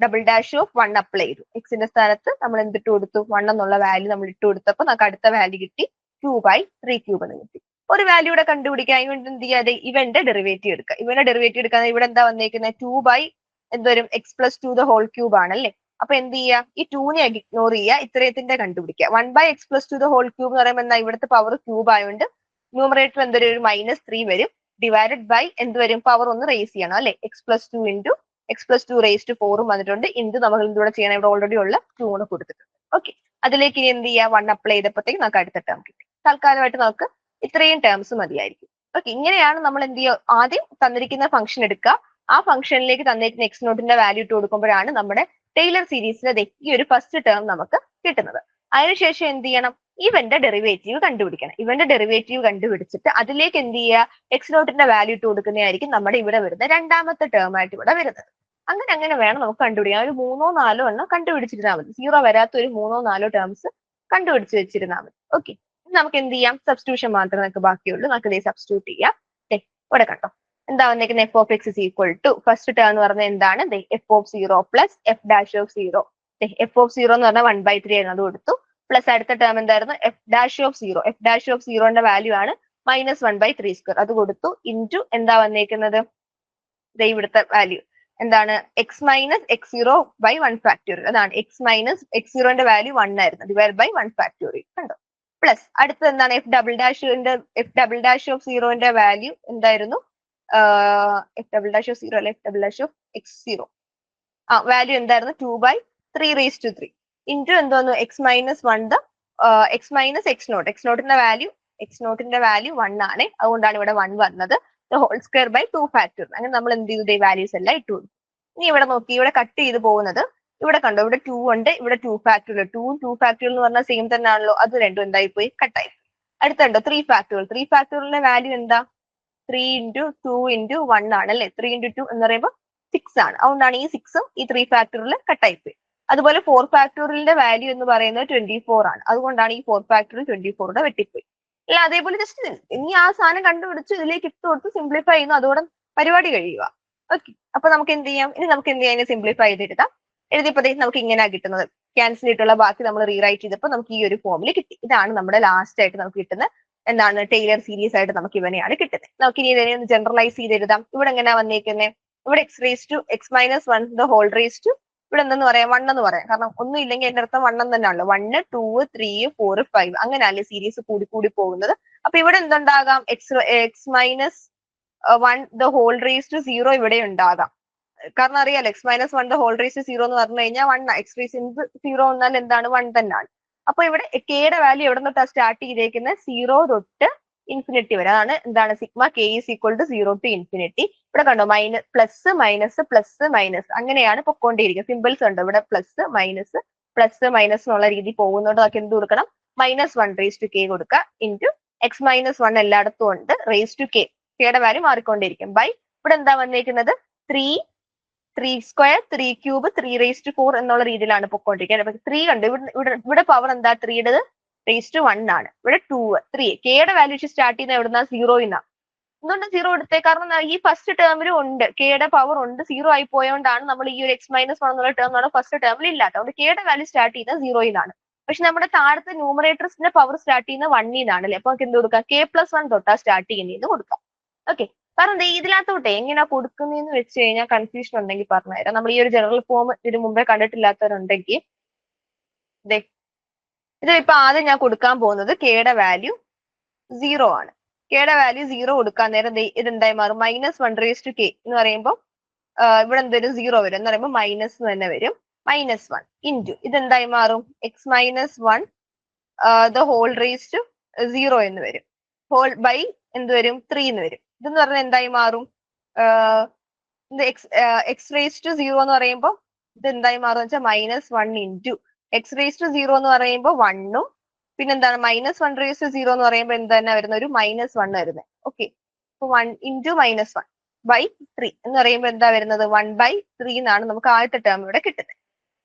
double dash of 1 apply ചെയ്തു. എക്സിന്റെ സ്ഥാനത്ത് നമ്മൾ എന്തിട്ട് കൊടുത്തു, 1 എന്നുള്ള വാല്യൂ നമ്മൾ ഇട്ട് കൊടുത്തപ്പോൾ നമുക്ക് അടുത്ത വാല്യൂ കിട്ടി 2/3³ എന്ന് കിട്ടി. ഒരു വാല്യൂ ഇവിടെ കണ്ടുപിടിക്കാൻ വേണ്ടി എന്ത് ചെയ്യാതെ ഇവന്റെ ഡെറിവേറ്റീവ് എടുക്കുക. ഇവന്റെ ഡെറിവേറ്റീവ് എടുക്കാൻ ഇവിടെ എന്താ വന്നേക്കുന്നത്, 2/x+2 ആണല്ലേ. അപ്പൊ എന്ത് ചെയ്യുക, ഈ 2നെ ഇഗ്നോർ ചെയ്യുക, ഇത്രയത്തിന്റെ കണ്ടുപിടിക്കുക. 1/x+2 എന്ന് പറയുമ്പോൾ എന്താ, ഇവിടുത്തെ പവർ ക്യൂബ് ആയതുകൊണ്ട് ന്യൂമറേറ്റർ എന്തൊരു -3 വരും. ഡിവൈഡഡ് ബൈ എന്ത് വരും, പവർ ഒന്ന് റേസ് ചെയ്യണം അല്ലെ. x+2 ഇൻറ്റു x+2⁴ വന്നിട്ടുണ്ട്. ഇൻറ്റു നമ്മൾ എന്തുകൂടെ ചെയ്യണം, ഇവിടെ ഓൾറെഡി ഉള്ള 2 കൂടെ കൊടുത്തിട്ടുണ്ട്. ഓക്കെ, അതിലേക്ക് ഇനി എന്ത് ചെയ്യുക, 1 അപ്ലൈ ചെയ്തപ്പോഴത്തേക്ക് നമുക്ക് അടുത്ത ടേം കിട്ടി. തൽക്കാലമായിട്ട് നമുക്ക് ഇത്രയും ടേംസ് മതിയായിരിക്കും. ഓക്കെ, ഇങ്ങനെയാണ് നമ്മൾ എന്ത് ചെയ്യുക, ആദ്യം തന്നിരിക്കുന്ന ഫംഗ്ഷൻ എടുക്കുക, ആ ഫംഗ്ഷനിലേക്ക് തന്നിരിക്കുന്ന x0ന്റെ വാല്യൂ ഇട്ട് കൊടുക്കുമ്പോഴാണ് നമ്മുടെ ടൈലർ സീരീസിലെ ഈ ഒരു ഫസ്റ്റ് ടേം നമുക്ക് കിട്ടുന്നത്. അതിനുശേഷം എന്ത് ചെയ്യണം, ഇവന്റെ ഡെറിവേറ്റീവ് കണ്ടുപിടിക്കണം. ഇവന്റെ ഡെറിവേറ്റീവ് കണ്ടുപിടിച്ചിട്ട് അതിലേക്ക് എന്ത് ചെയ്യുക, x0ന്റെ വാല്യൂ ഇട്ട് കൊടുക്കുന്നതായിരിക്കും നമ്മുടെ ഇവിടെ വരുന്ന രണ്ടാമത്തെ ടേം ആയിട്ട് ഇവിടെ വരുന്നത്. അങ്ങനെ വേണം നമുക്ക് കണ്ടുപിടിക്കാൻ. ഒരു 3-4 എണ്ണം കണ്ടുപിടിച്ചിരുന്നാൽ മതി. 0 വരാത്ത ഒരു 3-4 ടേംസ് കണ്ടുപിടിച്ച് വെച്ചിരുന്നാൽ മതി. ഓക്കെ, നമുക്ക് എന്ത് ചെയ്യാം, സബ്സ്റ്റിറ്റ്യൂഷൻ മാത്രമേ നമുക്ക് ബാക്കിയുള്ളൂ. നമുക്ക് ഇതേ സബ്സ്റ്റിറ്റ്യൂട്ട് ചെയ്യാം. ഇവിടെ കണ്ടോ, എന്താ വന്നേക്കുന്നത്, f(x) ഫസ്റ്റ് ടേം എന്ന് പറഞ്ഞാൽ എന്താണ്, f(0) plus f dash of 0. f(0) എന്ന് പറഞ്ഞാൽ 1/3 ആയിരുന്നു, അത് കൊടുത്തു. പ്ലസ് അടുത്ത ടേം എന്തായിരുന്നു, f dash of 0. f dash of 0ന്റെ വാല്യൂ ആണ് -1/3², അത് കൊടുത്തു. ഇൻറ്റു എന്താ വന്നേക്കുന്നത്, ഇവിടുത്തെ വാല്യൂ എന്താണ്, x - x0/1 അതാണ്. x - x0ന്റെ വാല്യൂ 1 ആയിരുന്നു, ഡിവൈഡ് ബൈ 1 കണ്ടോ. പ്ലസ് അടുത്തത് എന്താണ്, f ഡബിൾ ഡാഷ് ഓഫ് 0ന്റെ വാല്യൂ എന്തായിരുന്നു, f ഡബിൾ ഡാഷ് ഓഫ് 0 അല്ലെ, f double dash of x0 value എന്തായിരുന്നു, 2/3³ ഇൻറ്റു എന്തോന്നു, x - x0ന്റെ വാല്യൂ 1 ആണ്, അതുകൊണ്ടാണ് ഇവിടെ 1 വന്നത്. (2)² അങ്ങനെ നമ്മൾ എന്ത് ചെയ്തു, വാല്യൂസ് എല്ലാം ഇട്ടു കൊടുത്തു. ഇനി ഇവിടെ നോക്കി, ഇവിടെ കട്ട് ചെയ്ത് പോകുന്നത് ഇവിടെ കണ്ടോ, ഇവിടെ 2 ഉണ്ട്, ഇവിടെ 2 എന്ന് പറഞ്ഞാൽ സെയിം തന്നെ ആണല്ലോ, അത് രണ്ടും എന്തായി പോയി, കട്ടായി. അടുത്തുണ്ടോ 3 വാല്യൂ എന്താ, 3 × 2 × 1 ആണ് അല്ലെ. 3 × 2 എന്ന് പറയുമ്പോൾ 6 ആണ്, അതുകൊണ്ടാണ് ഈ 6ഉം ഈ 3 കട്ടായി പോയി. അതുപോലെ 4 വാല്യൂ എന്ന് പറയുന്നത് 24 ആണ്, അതുകൊണ്ടാണ് ഈ 4 24 വെട്ടിപ്പോയി. അല്ല അതേപോലെ ജസ്റ്റ് ഇനി ആ സാധനം കണ്ടുപിടിച്ച് ഇതിലേക്ക് ഇട്ട് കൊടുത്ത് സിംപ്ലിഫൈ ചെയ്യുന്നു, അതോടെ പരിപാടി കഴിയുക. ഓക്കെ, അപ്പൊ നമുക്ക് എന്ത് ചെയ്യാം, ഇനി നമുക്ക് എന്ത് ചെയ്യാം, സിംപ്ലിഫൈ ചെയ്തെടുക്കാം. എഴുതിയപ്പോഴത്തേക്ക് നമുക്ക് ഇങ്ങനെയാ കിട്ടുന്നത്. ക്യാൻസൽ ചെയ്തിട്ടുള്ള ബാക്കി നമ്മൾ റീറൈറ്റ് ചെയ്തപ്പോൾ നമുക്ക് ഈ ഒരു ഫോമിൽ കിട്ടി. ഇതാണ് നമ്മുടെ ലാസ്റ്റ് ആയിട്ട് നമുക്ക് കിട്ടുന്ന എന്താണ്, ടൈലർ സീരീസ് ആയിട്ട് നമുക്ക് ഇവനെയാണ് കിട്ടുന്നത്. നമുക്ക് ഇനി ഇതിനെ ഒന്ന് ജനറലൈസ് ചെയ്ത് എഴുതാം. ഇവിടെ എങ്ങനെയാ വന്നേക്കുന്നത്, ഇവിടെ x - 1 ഇവിടെ എന്തെന്ന് പറയാം, 1 എന്ന് പറയാം. കാരണം ഒന്നും ഇല്ലെങ്കിൽ അതിന്റെ അർത്ഥം 1 തന്നെയാണല്ലോ. 1 2 3 4 5 അങ്ങനെയല്ലേ സീരീസ് കൂടി പോകുന്നത്. അപ്പൊ ഇവിടെ എന്തുണ്ടാകാം, x - 1 ഇവിടെ ഉണ്ടാകാം. കാരണം അറിയാലോ, x - 1 എന്ന് പറഞ്ഞു കഴിഞ്ഞാൽ 1 x0 എന്നാൽ എന്താണ്, 1 തന്നെയാണ്. അപ്പൊ ഇവിടെ കെയുടെ വാല്യൂ എവിടെ തൊട്ടാ സ്റ്റാർട്ട് ചെയ്തേക്കുന്നത്, 0 തൊട്ട് ഇൻഫിനിറ്റി വരെ. അതാണ് എന്താണ്, സിഗ്മ k = 0 to ∞. ഇവിടെ കണ്ടോ, പ്ലസ് മൈനസ് അങ്ങനെയാണ് പൊക്കോണ്ടിരിക്കുന്നത്. സിമ്പിൾസ് ഉണ്ട് ഇവിടെ, പ്ലസ് മൈനസ് എന്നുള്ള രീതി പോകുന്നതുകൊണ്ട് നമുക്ക് എന്ത് കൊടുക്കണം, -1/k കൊടുക്കുക ഇൻറ്റു എക്സ് മൈനസ് വൺ എല്ലായിടത്തും ഉണ്ട്, റേസ് ടു കെ, കെയുടെ വാല്യൂ മാറിക്കൊണ്ടിരിക്കും. ബൈ ഇവിടെ എന്താ വന്നേക്കുന്നത്, 3 3 ക്യൂബ് 3 റേസ് ടു 4 എന്നുള്ള രീതിയിലാണ് പൊക്കോണ്ടിരിക്കുന്നത്. അപ്പൊ 3 കണ്ട് ഇവിടെ പവർ എന്താ 3യുടേത് റേസ് ടു 1 ആണ്. ഇവിടെ 2 3 കെയുടെ വാല്യൂ സ്റ്റാർട്ട് ചെയ്യുന്ന എവിടുന്ന, 0 എന്തുകൊണ്ട് 0 എടുത്തേ, കാരണം ഈ ഫസ്റ്റ് ടേമിലും ഉണ്ട് കെയുടെ പവർ ഉണ്ട്, 0 ആയി പോയോണ്ടാണ് നമ്മൾ ഈ ഒരു എക്സ് മൈനസ് വൺ എന്നുള്ള ടേം ആണ് ഫസ്റ്റ് ടേമിൽ ഇല്ലാത്ത. അതുകൊണ്ട് കെയുടെ വാല്യൂ സ്റ്റാർട്ട് ചെയ്യുന്നത് 0 പക്ഷെ നമ്മുടെ താഴത്തെ ന്യൂമറേറ്റർസിന്റെ പവർ സ്റ്റാർട്ട് ചെയ്യുന്ന 1 അല്ലേ. അപ്പൊ നമുക്ക് എന്ത് കൊടുക്കാം, k+1 തൊട്ടാ സ്റ്റാർട്ട് ചെയ്യുന്നതെന്ന് കൊടുക്കാം. ഓക്കെ, കാരണം ഇതിനകത്തോട്ടെ എങ്ങനെയാ കൊടുക്കുന്നതെന്ന് വെച്ച് കഴിഞ്ഞാൽ കൺഫ്യൂഷൻ ഉണ്ടെങ്കിൽ പറഞ്ഞുതരാം. നമ്മൾ ഈ ഒരു ജനറൽ ഫോം ഇതിന് മുമ്പേ കണ്ടിട്ടില്ലാത്തവരുണ്ടെങ്കിൽ ഇതിപ്പോ ആദ്യം ഞാൻ കൊടുക്കാൻ പോകുന്നത് കെയുടെ വാല്യൂ 0 ആണ്. കെയുടെ വാല്യൂ 0 കൊടുക്കാൻ നേരം ഇതെന്തായി മാറും, -1 എന്ന് പറയുമ്പോൾ ഇവിടെ എന്തൊരു 0 വരും എന്ന് പറയുമ്പോൾ മൈനസ് തന്നെ വരും. -1 ഇൻറ്റു ഇതെന്തായി മാറും, x minus one the whole raise to 0 എന്ന് വരും. ഹോൾ ബൈ എന്ത് വരും, 3 എന്ന് വരും. ഇതെന്ന് പറഞ്ഞാൽ എന്തായി മാറും, എക്സ് റേസ് ടു 0 എന്ന് പറയുമ്പോൾ ഇത് എന്തായി മാറും വെച്ചാൽ -1 ഇൻറ്റു എക്സ് റേസ് ടു 0 എന്ന് പറയുമ്പോൾ 1ഉം പിന്നെന്താണ് -1 റേസ് ടു 0 എന്ന് പറയുമ്പോൾ എന്താ തന്നെ വരുന്ന ഒരു -1 വരുന്നത്. ഓക്കെ, അപ്പൊ 1 ഇൻറ്റു -1 ബൈ 3 എന്ന് പറയുമ്പോൾ എന്താ വരുന്നത്, 1/3 എന്നാണ് നമുക്ക് ആദ്യത്തെ ടേം ഇവിടെ കിട്ടുന്നത്.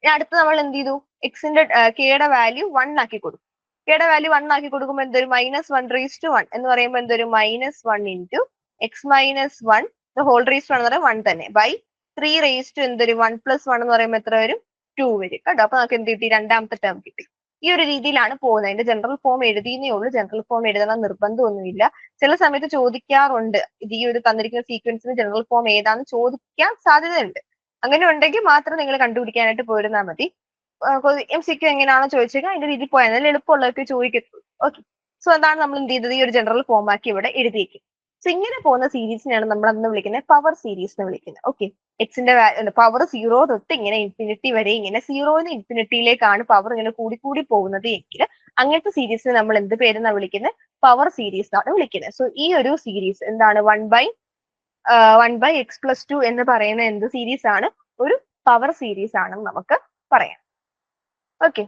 ഇനി അടുത്ത് നമ്മൾ എന്ത് ചെയ്തു, എക്സിന്റെ കെയുടെ വാല്യൂ 1 ആക്കി കൊടുക്കും. കെയുടെ വാല്യൂ 1 ആക്കി കൊടുക്കുമ്പോൾ എന്തൊരു -1 റേസ് ടു 1 എന്ന് പറയുമ്പോൾ എന്തൊരു -1 into x minus one whole raise to 1 എന്ന് പറയുമ്പോൾ 1 തന്നെ ബൈ 3 റേസ് ടു എന്തൊരു 1+1 എന്ന് പറയുമ്പോൾ എത്ര വരും, 2 വരും കേട്ടോ. അപ്പൊ നമുക്ക് എന്ത് കിട്ടി, രണ്ടാമത്തെ ടേം കിട്ടി. ഈ ഒരു രീതിയിലാണ് പോകുന്നത്. അതിന്റെ ജനറൽ ഫോം എഴുതിയേ ഉള്ളൂ, ജനറൽ ഫോം എഴുതണം നിർബന്ധമൊന്നുമില്ല. ചില സമയത്ത് ചോദിക്കാറുണ്ട്, ഇത് ഈ ഒരു തന്നിരിക്കുന്ന സീക്വൻസിന് ജനറൽ ഫോം ഏതാന്ന് ചോദിക്കാൻ സാധ്യതയുണ്ട്. അങ്ങനെ ഉണ്ടെങ്കിൽ മാത്രം നിങ്ങൾ കണ്ടുപിടിക്കാനായിട്ട് പോയിരുന്നാൽ മതി. MCQ എങ്ങനെയാണോ ചോദിച്ചത് അതിന്റെ രീതിയിൽ പോയാൽ നല്ല എളുപ്പമുള്ളതൊക്കെ ചോദിക്കത്തുള്ളൂ. ഓക്കെ, സോ അതാണ് നമ്മൾ എന്ത് ചെയ്തത്, ഈ ഒരു ജനറൽ ഫോം ആക്കി ഇവിടെ എഴുതിയേക്കും. സോ ഇങ്ങനെ പോകുന്ന സീരീസിനെയാണ് നമ്മൾ അന്ന് വിളിക്കുന്നത് പവർ സീരീസ് എന്ന് വിളിക്കുന്നത്. ഓക്കെ, എക്സിന്റെ പവർ 0 തൊട്ട് ഇങ്ങനെ ഇൻഫിനിറ്റി വരെ, ഇങ്ങനെ 0ന്ന് ഇൻഫിനിറ്റിയിലേക്കാണ് പവർ ഇങ്ങനെ കൂടി പോകുന്നത് എങ്കിൽ അങ്ങനത്തെ സീരീസിനെ നമ്മൾ എന്ത് പേരെന്നാണ് വിളിക്കുന്നത്, പവർ സീരീസ് എന്നാണ് വിളിക്കുന്നത്. സോ ഈ ഒരു സീരീസ് എന്താണ്, 1/x+2 എന്ന് പറയുന്ന എന്ത് സീരീസ് ആണ്, ഒരു പവർ സീരീസ് ആണെന്ന് നമുക്ക് പറയാം. ഓക്കെ,